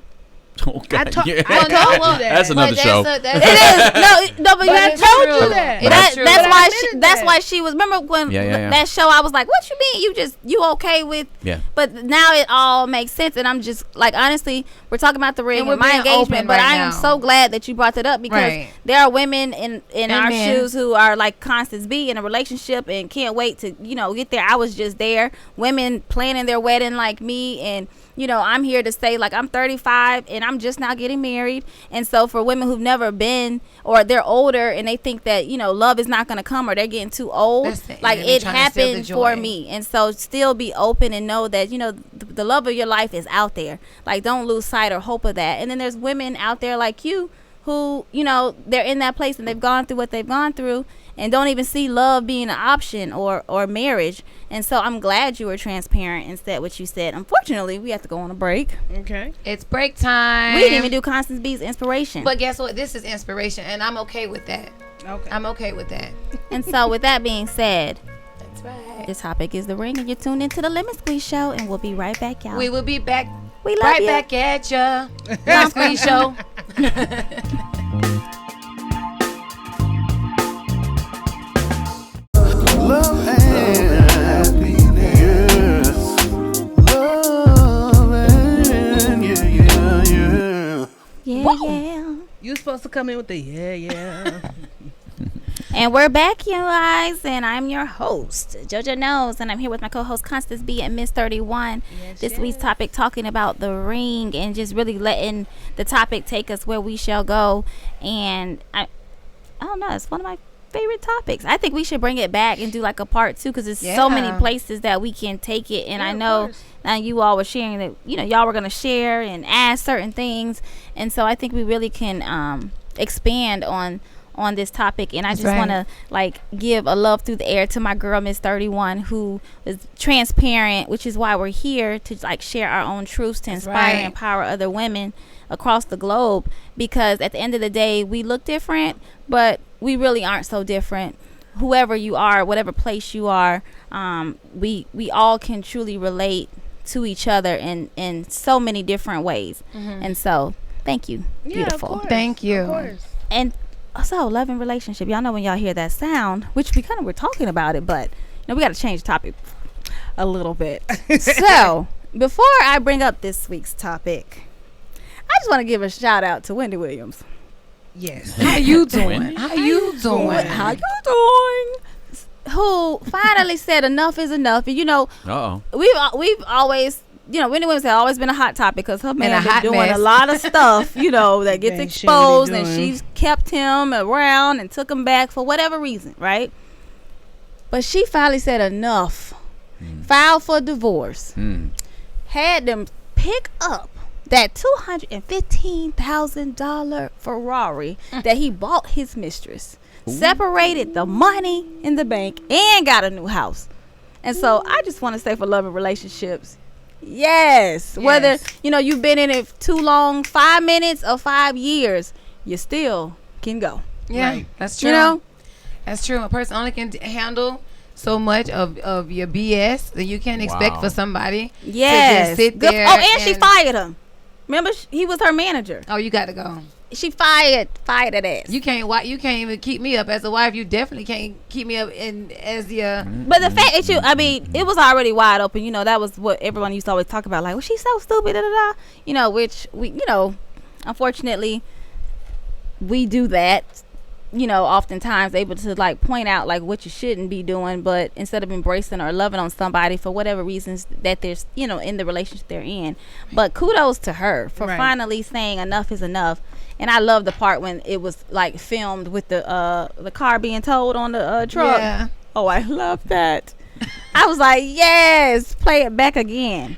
Okay. I told you that. That's another show. It is no, but you But have it's told true. you It that. is true. That's But why I she. admitted That's that. why she was. Remember when Yeah. that show? I was like, "What you mean? You okay with?" Yeah. But now it all makes sense, and I'm just like, honestly, we're talking about the ring And we're and my being engagement, open but right I am now. so glad that you brought that up, because Right. there are women in our men. shoes who are like Constance B in a relationship and can't wait to get there. I was just there. Women planning their wedding like me, and I'm here to say, like, I'm 35 and I'm just now getting married. And so for women who've never been, or they're older and they think that, love is not going to come, or they're getting too old, That's the like, enemy it trying to steal the happened joy. for me. And so still be open and know that, the love of your life is out there. Like, don't lose sight or hope of that. And then there's women out there like you who, they're in that place and they've gone through what they've gone through and don't even see love being an option or marriage. And so I'm glad you were transparent and said what you said. Unfortunately, we have to go on a break. Okay. It's break time. We didn't even do Constance B's inspiration. But guess what? This is inspiration, and I'm okay with that. Okay. I'm okay with that. And so, with that being said, That's right. this topic is the ring, and you're tuned into the Lemon Squeeze Show, and we'll be right back, y'all. We will be back. We love right you. back at ya. Lemon Squeeze Show. Love and happiness. Love and yeah. Yeah. You supposed to come in with the yeah. And we're back, you guys, and I'm your host, JoJo Knows, and I'm here with my co-host Constance B and Mizz 31. This week's topic, talking about the ring and just really letting the topic take us where we shall go. And I don't know, it's one of my favorite topics. I think we should bring it back and do like a part 2, because there's so many places that we can take it. And I know now you all were sharing that, y'all were going to share and ask certain things, and so I think we really can expand on this topic. And I just want to give a love through the air to my girl Mizz 31, who is transparent, which is why we're here to share our own truths to inspire and empower other women across the globe, because at the end of the day we look different, but we really aren't so different. Whoever you are, whatever place you are, we all can truly relate to each other in so many different ways. And so thank you, beautiful. Thank you. Of course. And also, love and relationship. Y'all know when y'all hear that sound, which we kind of were talking about it, but we got to change the topic a little bit. So, before I bring up this week's topic, I just want to give a shout out to Wendy Williams. Yes. How you doing? How you doing? How you doing? Who finally said enough is enough. And we've always, Wendy Williams has always been a hot topic, because her man been doing a lot of stuff, that gets exposed, and she's kept him around and took him back for whatever reason, right? But she finally said enough. Filed for divorce. Had them pick up that $215,000 Ferrari that he bought his mistress. Separated the money in the bank and got a new house. And so I just want to say, for love and relationships, yes. Whether you've been in it too long, 5 minutes or 5 years, you still can go. That's true. That's true. A person only can handle so much of your BS that you can't expect for somebody to just sit there. And she fired him. Remember, he was her manager. Oh, you got to go. She fired that ass. You can't even keep me up as a wife. You definitely can't keep me up as your. But the fact that it was already wide open. That was what everyone used to always talk about. Like, well, she's so stupid, which we, unfortunately, we do that. Oftentimes able to point out what you shouldn't be doing, but instead of embracing or loving on somebody for whatever reasons that there's in the relationship they're in. But kudos to her for finally saying enough is enough. And I love the part when it was filmed with the car being towed on the truck. Yeah. Oh, I love that. I was like, yes, play it back again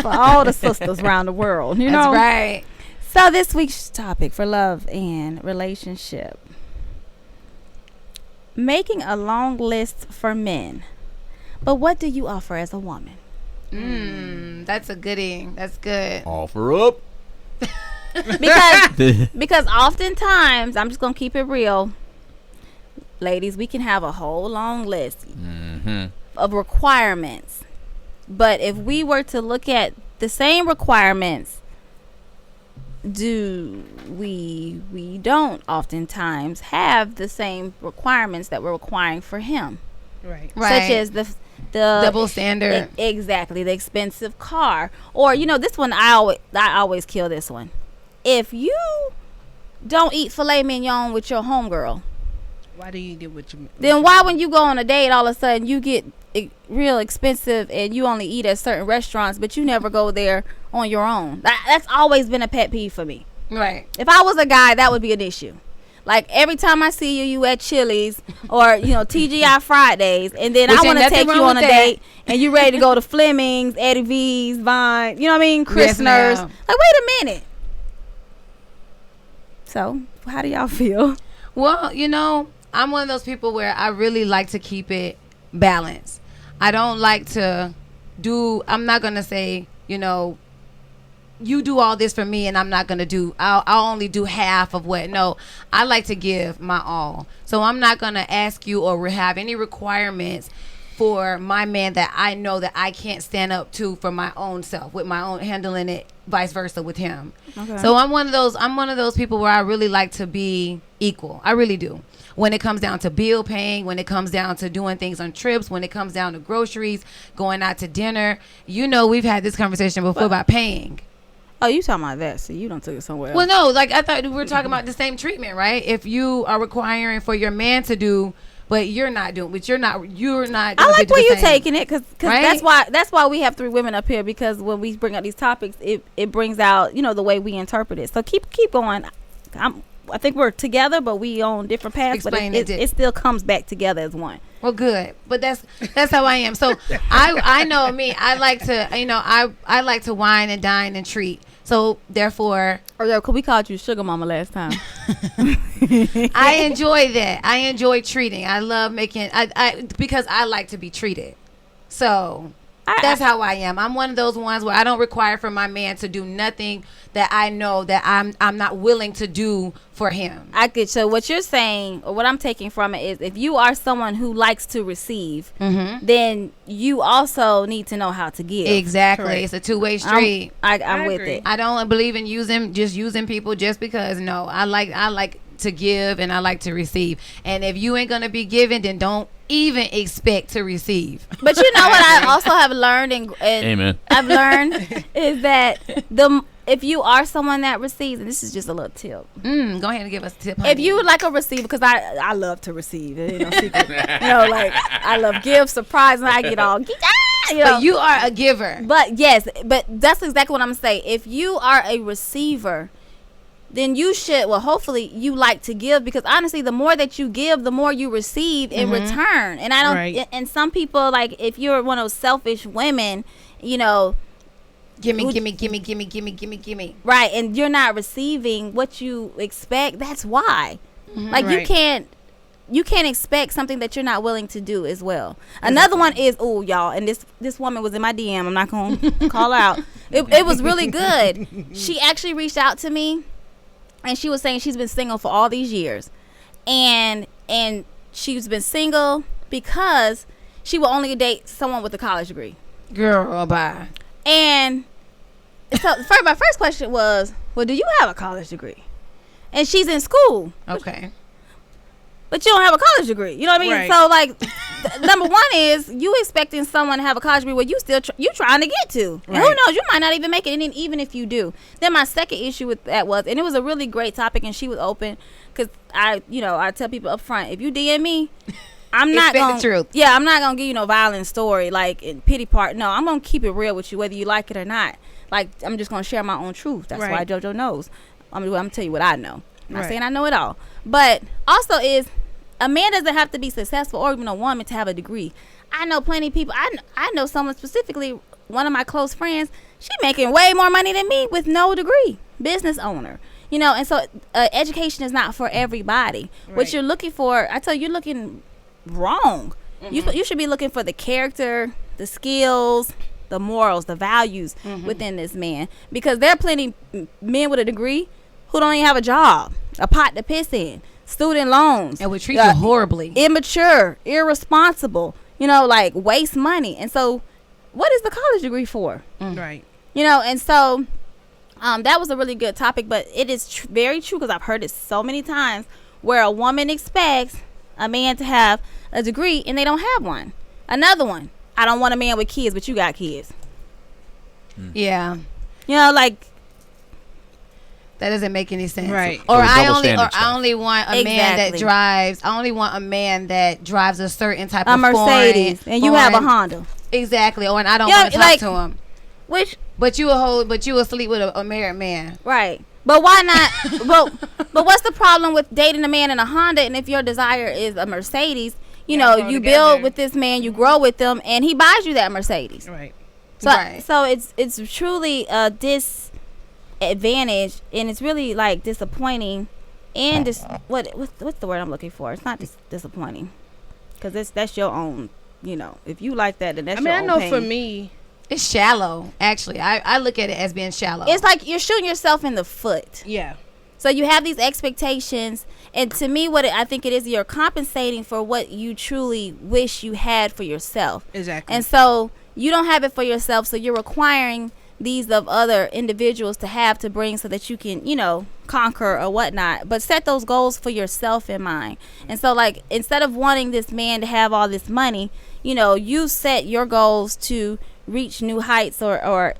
for all the sisters around the world. That's right. So this week's topic for love and relationship: making a long list for men, but what do you offer as a woman? That's a goodie. That's good. Offer up. because oftentimes, I'm just gonna keep it real, ladies, we can have a whole long list of requirements, but if we were to look at the same requirements, we don't oftentimes have the same requirements that we're requiring for him, right? Such as the double standard. Exactly, the expensive car, or this one I always kill this one. If you don't eat filet mignon with your homegirl, why do you get what you? Then why, when you go on a date, all of a sudden you get real expensive and you only eat at certain restaurants, but you never go there on your own? That's always been a pet peeve for me. Right. If I was a guy, that would be an issue. Every time I see you at Chili's or TGI Fridays, and then I want to take you on a date, and you ready to go to Fleming's, Eddie V's, Vine, Christner's. Yes, wait a minute. So, how do y'all feel? Well, I'm one of those people where I really like to keep it balanced. I don't like to I'm not going to say, you do all this for me and I'm not going to do, I'll only do half of what. No, I like to give my all. So I'm not going to ask you or have any requirements for my man that I know that I can't stand up to for my own self, with my own handling it, vice versa with him. Okay. So I'm one of those people where I really like to be equal. I really do. When it comes down to bill paying, when it comes down to doing things on trips, when it comes down to groceries, going out to dinner, we've had this conversation before about paying. Oh, you talking about that? So you don't take it somewhere else. Well, no, like I thought we were talking about the same treatment, right? If you are requiring for your man to do, but you're not doing, but you're not. I like where you're taking it, because right? that's why we have 3 women up here, because when we bring up these topics, it brings out the way we interpret it. So keep going. I think we're together, but we on different paths. Explain but it still comes back together as one. Well, good, but that's how I am. So I know me. I like to I like to wine and dine and treat. So therefore, because we called you Sugar Mama last time. I enjoy that. I enjoy treating. I love making. I because I like to be treated. So that's how I am. I'm one of those ones where I don't require for my man to do nothing that I know that I'm not willing to do for him. I get. So what you're saying, or what I'm taking from it, is if you are someone who likes to receive, then you also need to know how to give. Exactly. Correct. It's a two-way street. I'm with it. I don't believe in using people just because. No, I like to give and I like to receive. And if you ain't gonna be giving, then don't even expect to receive. But you know what I also have learned, and Amen. I've learned is that if you are someone that receives, and this is just a little tip. Go ahead and give us a tip. Honey. If you like a receiver, because I love to receive. It ain't no secret. Like I love gifts, surprise, and I get all. But you are a giver. But yes, but that's exactly what I'm saying. If you are a receiver, then you should, hopefully you like to give, because honestly, the more that you give, the more you receive in return. And I don't, right. And some people, like, if you're one of those selfish women, gimme. Right. And you're not receiving what you expect. That's why. Like, right. You can't expect something that you're not willing to do as well. Another one is, y'all, and this woman was in my DM. I'm not going to call her out. It was really good. She actually reached out to me. And she was saying she's been single for all these years. And she's been single because she will only date someone with a college degree. Girl, bye. And so my first question was, well, do you have a college degree? And she's in school. Okay. But you don't have a college degree. You know what I mean? Right. So, like, number one is you expecting someone to have a college degree where you still you trying to get to. And who knows? You might not even make it, and even if you do. Then my second issue with that was, and it was a really great topic, and she was open, because I tell people up front, if you DM me, I'm not going to. Truth. Yeah, I'm not going to give you no violent story, like, in pity part. No, I'm going to keep it real with you, whether you like it or not. Like, I'm just going to share my own truth. That's why JoJo knows. I'm going to tell you what I know. I'm not saying I know it all. But also is, a man doesn't have to be successful, or even a woman, to have a degree. I know plenty of people. I know someone specifically, one of my close friends, she making way more money than me with no degree. Business owner. And so education is not for everybody. Right. What you're looking for, I tell you, you're looking wrong. You should be looking for the character, the skills, the morals, the values within this man. Because there are plenty men with a degree who don't even have a job, a pot to piss in. Student loans, and would treat you horribly, immature, irresponsible, like waste money. And so what is the college degree for? Right. And so that was a really good topic, but it is very true, because I've heard it so many times where a woman expects a man to have a degree and they don't have one. Another one, I don't want a man with kids, but you got kids. Yeah. Like, that doesn't make any sense. Right. Or I only want a man that drives. I only want a man that drives a certain type of Mercedes, and you have a Honda. Exactly. Or I don't want to talk to him. But you will sleep with a married man. Right. But why not? but what's the problem with dating a man in a Honda? And if your desire is a Mercedes, you build with this man, you grow with them, and he buys you that Mercedes. Right. So it's truly a disadvantage, and it's really like disappointing, and what's the word I'm looking for? It's not disappointing, because that's your own. If you like that, then that's your own pain. For me, It's shallow, actually. I look at it as being shallow. It's like you're shooting yourself in the foot. Yeah. So you have these expectations, and to me, I think it is, you're compensating for what you truly wish you had for yourself. Exactly. And so you don't have it for yourself, so you're requiring these of other individuals to have to bring so that you can, conquer or whatnot. But set those goals for yourself in mind. And so, like, instead of wanting this man to have all this money, you set your goals to reach new heights or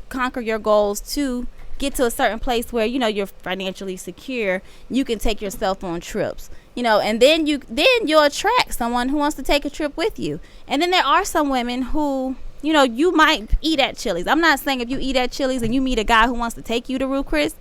conquer your goals to get to a certain place where you're financially secure. You can take yourself on trips, and then you'll attract someone who wants to take a trip with you. And then there are some women who you might eat at Chili's. I'm not saying if you eat at Chili's and you meet a guy who wants to take you to Ruth Chris,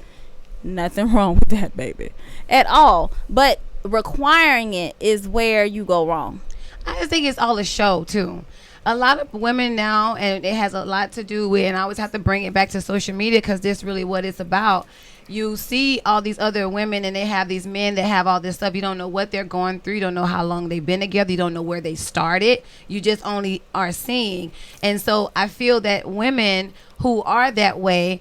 nothing wrong with that, baby, at all. But requiring it is where you go wrong. I just think it's all a show too. A lot of women now, and it has a lot to do with, and I always have to bring it back to social media because this is really what it's about. You see all these other women and they have these men that have all this stuff. You don't know what they're going through. You don't know how long they've been together. You don't know where they started. You just only are seeing. And so I feel that women who are that way,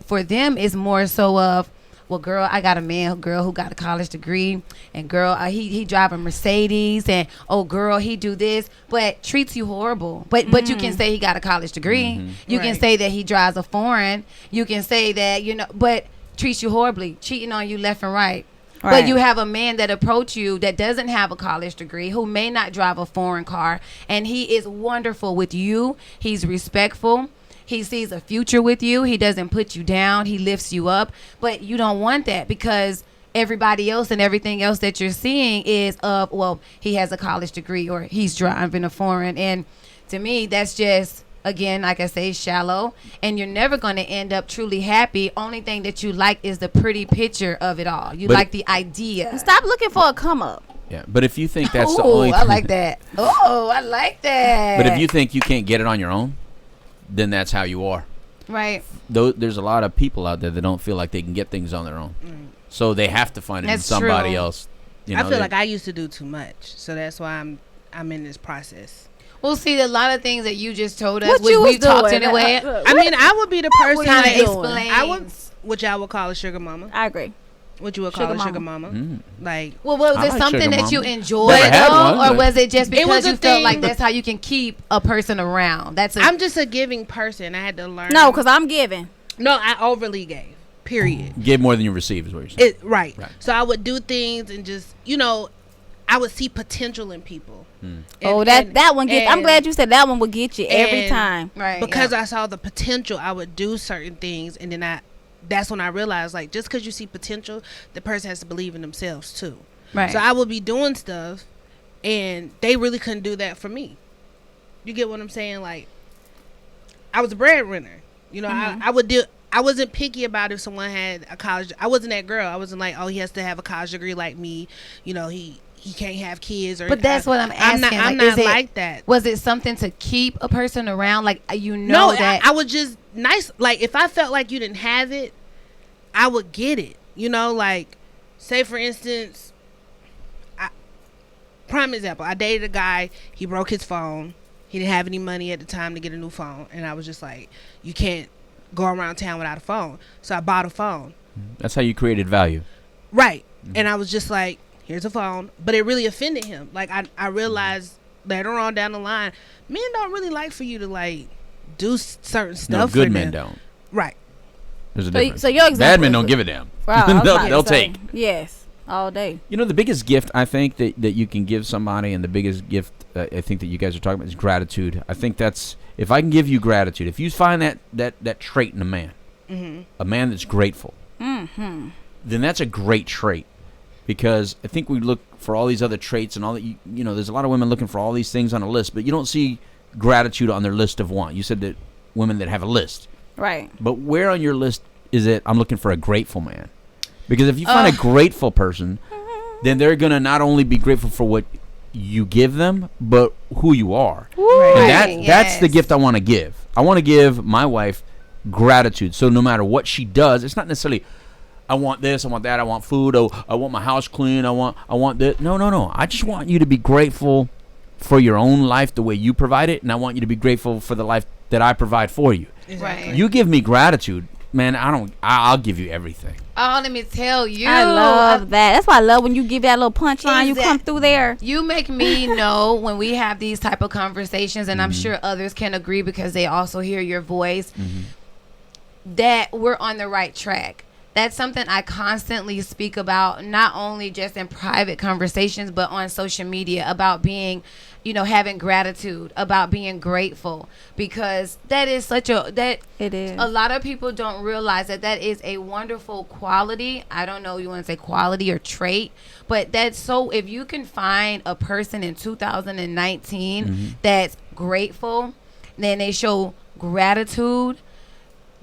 for them is more so of, well, girl, I got a man, girl, who got a college degree, and girl, he drive a Mercedes, and oh, girl, he do this, but treats you horrible. But you can say he got a college degree. Mm-hmm. You can say that he drives a foreign. You can say that but treats you horribly, cheating on you left and right. But you have a man that approach you that doesn't have a college degree, who may not drive a foreign car, and he is wonderful with you. He's respectful. He sees a future with you. He doesn't put you down. He lifts you up. But you don't want that because everybody else and everything else that you're seeing is he has a college degree or he's driving a foreign. And to me, that's just, again, like I say, shallow. And you're never going to end up truly happy. Only thing that you like is the pretty picture of it all. You like the idea. Stop looking for a come up. Yeah, but if you think that's the only I like that. Oh, I like that. But if you think you can't get it on your own, then that's how you are. Right. There's a lot of people out there that don't feel like they can get things on their own. So they have to find it in somebody else. I feel like I used to do too much. So that's why I'm in this process. Well, see, a lot of things that you just told us, we've talked anyway. I mean, I would be the person that explains. Which I would call a sugar mama. I agree. What you would call a sugar mama. Like, well, was it something that you enjoyed, or was it just because you felt like that's how you can keep a person around? I'm just a giving person. I had to learn. No, because I'm giving. No, I overly gave. Period. Give more than you receive is what you're saying. Right. So I would do things and just, I would see potential in people. And, that one gets. I'm glad you said that one would get you every time. Right. Because I saw the potential, I would do certain things, and then that's when I realized, like, just because you see potential, the person has to believe in themselves too. Right. So I would be doing stuff, and they really couldn't do that for me. You get what I'm saying? Like, I was a breadwinner. I would do. I wasn't picky about if someone had a college. I wasn't that girl. I wasn't like, oh, he has to have a college degree like me. He can't have kids. But that's what I'm asking. I'm not like that. Was it something to keep a person around? Like, no, that I would just nice. Like, if I felt like you didn't have it, I would get it. Like, say for instance, prime example, I dated a guy. He broke his phone. He didn't have any money at the time to get a new phone, and I was just like, you can't go around town without a phone. So I bought a phone. That's how you created value. Right. And I was just like, here's a phone. But it really offended him. Like, I realized later on down the line, men don't really like for you to, like, do certain stuff. No, good men don't. Right. There's a difference. So your example, bad men don't give a damn. Wow, they'll take. Yes, all day. The biggest gift I think that you can give somebody, and the biggest gift I think that you guys are talking about is gratitude. I think that's, if I can give you gratitude, if you find that trait in a man, a man that's grateful, then that's a great trait. Because I think we look for all these other traits and all that, there's a lot of women looking for all these things on a list, but you don't see gratitude on their list of want. You said that women that have a list. Right. But where on your list is it, I'm looking for a grateful man? Because if you find a grateful person, then they're going to not only be grateful for what you give them, but who you are. Right. And that's the gift I want to give. I want to give my wife gratitude. So no matter what she does, it's not necessarily, I want this, I want that, I want food, I want my house clean, I want this. No. I just want you to be grateful for your own life the way you provide it, and I want you to be grateful for the life that I provide for you. Right. You give me gratitude, man. I'll give you everything. Oh, let me tell you. I love that. That's why I love when you give that little punchline. You come through there. You make me know when we have these type of conversations, and I'm sure others can agree because they also hear your voice, that we're on the right track. That's something I constantly speak about, not only just in private conversations, but on social media, about being, having gratitude, about being grateful, because that is It is. a lot of people don't realize that is a wonderful quality. I don't know, you want to say quality or trait, but that's so, if you can find a person in 2019 that's grateful, then they show gratitude.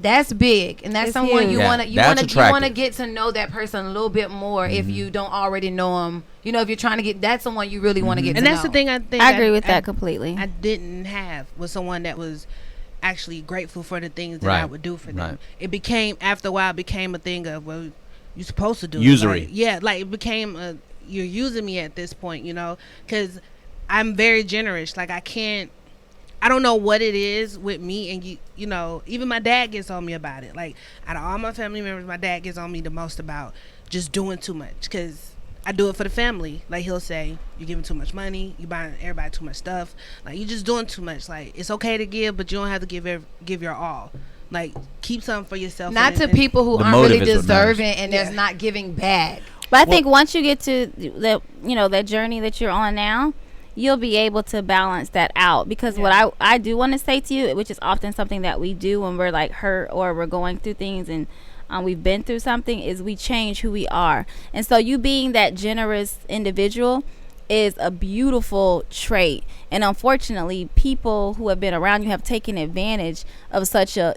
That's big, and that's It's someone huge. you want to attractive. get to know that person a little bit more if you don't already know them. If you're trying to get, that's someone you really want to get to know. And that's the thing I think I agree with that completely. I didn't have was someone that was actually grateful for the things that I would do for them. Right. It became, after a while, became a thing of, well, you're supposed to do Usury. it. Like, yeah, like it became you're using me at this point, because I'm very generous. Like I don't know what it is with me, and even my dad gets on me about it. Like, out of all my family members, my dad gets on me the most about just doing too much, because I do it for the family. Like, he'll say, you're giving too much money, you buying everybody too much stuff, like, you're just doing too much. Like, it's okay to give, but you don't have to give your all. Like, keep something for yourself. Not to people who The aren't motive really is what matters. deserving and that's not giving back. But I think once you get to that journey that you're on now, you'll be able to balance that out, because what I do want to say to you, which is often something that we do when we're like hurt or we're going through things and we've been through something, is we change who we are. And so you being that generous individual is a beautiful trait, and unfortunately people who have been around you have taken advantage of such a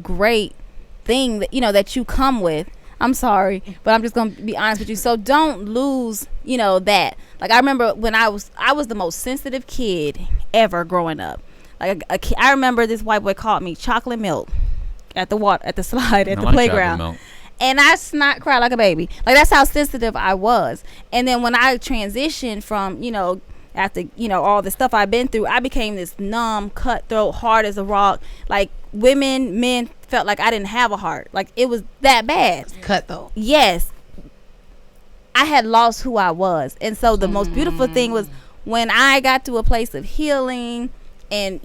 great thing that that you come with. I'm sorry, but I'm just gonna be honest with you. So don't lose, that. Like, I remember when I was the most sensitive kid ever growing up. Like I remember this white boy called me chocolate milk at the slide at the playground, and I snot cried like a baby. Like, that's how sensitive I was. And then when I transitioned from after all the stuff I've been through, I became this numb, cutthroat, hard as a rock. Like, men felt like I didn't have a heart. Like, it was that bad. Cutthroat. Yes, I had lost who I was. And so the most beautiful thing was when I got to a place of healing and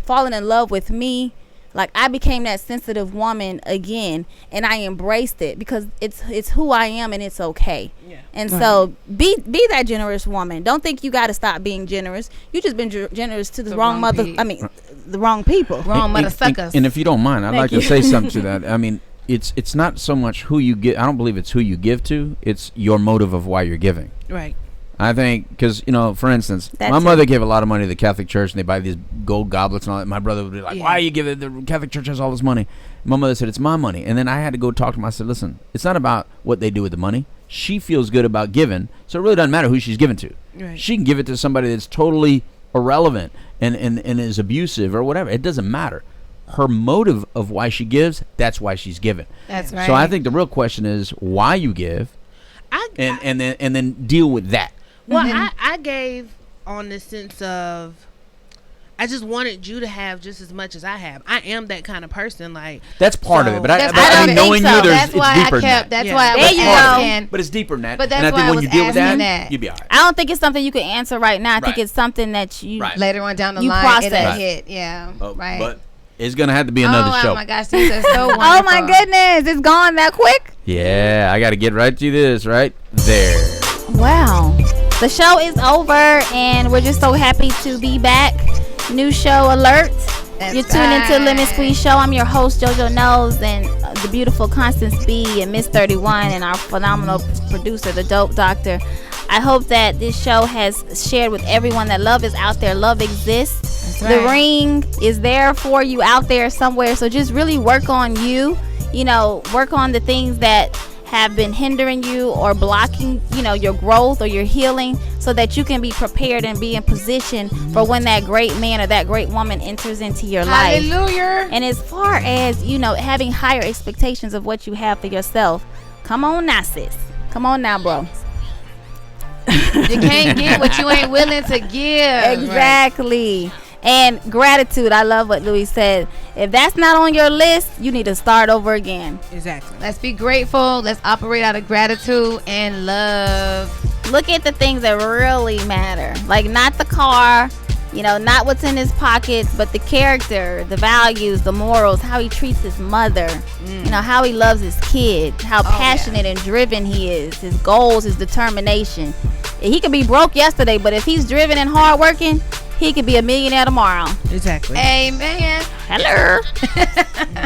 falling in love with me. Like, I became that sensitive woman again, and I embraced it because it's who I am, and it's okay. Yeah. And so be that generous woman. Don't think you got to stop being generous. You just been generous to the wrong mother. people. I mean, the wrong people. Wrong mother suckers. And if you don't mind, I'd like to say something to that. I mean, it's not so much who you give. I don't believe it's who you give to. It's your motive of why you're giving. Right. I think because, for instance, That's my mother gave a lot of money to the Catholic Church, and they buy these gold goblets and all that. My brother would be like, why are you giving the Catholic Church has all this money? My mother said, it's my money. And then I had to go talk to him. I said, listen, it's not about what they do with the money. She feels good about giving, so it really doesn't matter who she's giving to. Right. She can give it to somebody that's totally irrelevant and is abusive or whatever. It doesn't matter. Her motive of why she gives, that's why she's giving. That's right. So I think the real question is why you give, and then deal with that. Well, I gave on the sense of I just wanted you to have just as much as I have. I am that kind of person. Like, that's part of it, but I mean, knowing you, that's it's why deeper I than kept. that. That's why I There was you go. asking. But it's deeper than that. But that's and I think why I when was you deal with asking that, that. you'll be all right. I don't think it's something you can answer right now. I think Right. it's something that you Right. Later on down the You line, process. it'll Right. hit. Yeah. Right. But it's gonna have to be another show. Oh my gosh, these are so wonderful. Oh my goodness, it's gone that quick. Yeah, I got to get right to this right there. Wow. The show is over, and we're just so happy to be back. New show alert. That's You're tuning into right. Lemon Squeeze Show. I'm your host, JoJo Knows, and the beautiful Constance B and Mizz 31, and our phenomenal producer, the Dope Doctor. I hope that this show has shared with everyone that love is out there. Love exists. That's right. The ring is there for you out there somewhere. So just really work on you. Work on the things that have been hindering you or blocking, your growth or your healing, so that you can be prepared and be in position for when that great man or that great woman enters into your life. Hallelujah. And as far as, having higher expectations of what you have for yourself, come on now, sis. Come on now, bro. You can't give what you ain't willing to give. Exactly. And gratitude. I love what Louis said. If that's not on your list, you need to start over again. Exactly. Let's be grateful. Let's operate out of gratitude and love. Look at the things that really matter. Like, not the car, you know, not what's in his pockets, but the character, the values, the morals, how he treats his mother, you know, how he loves his kid, how passionate and driven he is, his goals, his determination. He could be broke yesterday, but if he's driven and hardworking, he could be a millionaire tomorrow. Exactly. Amen. Hello.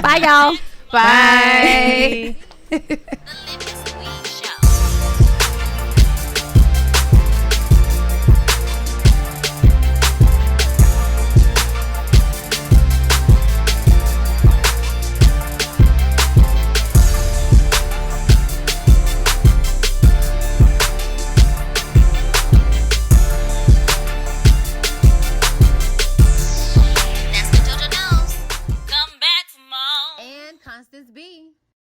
Bye, y'all. Bye. Bye.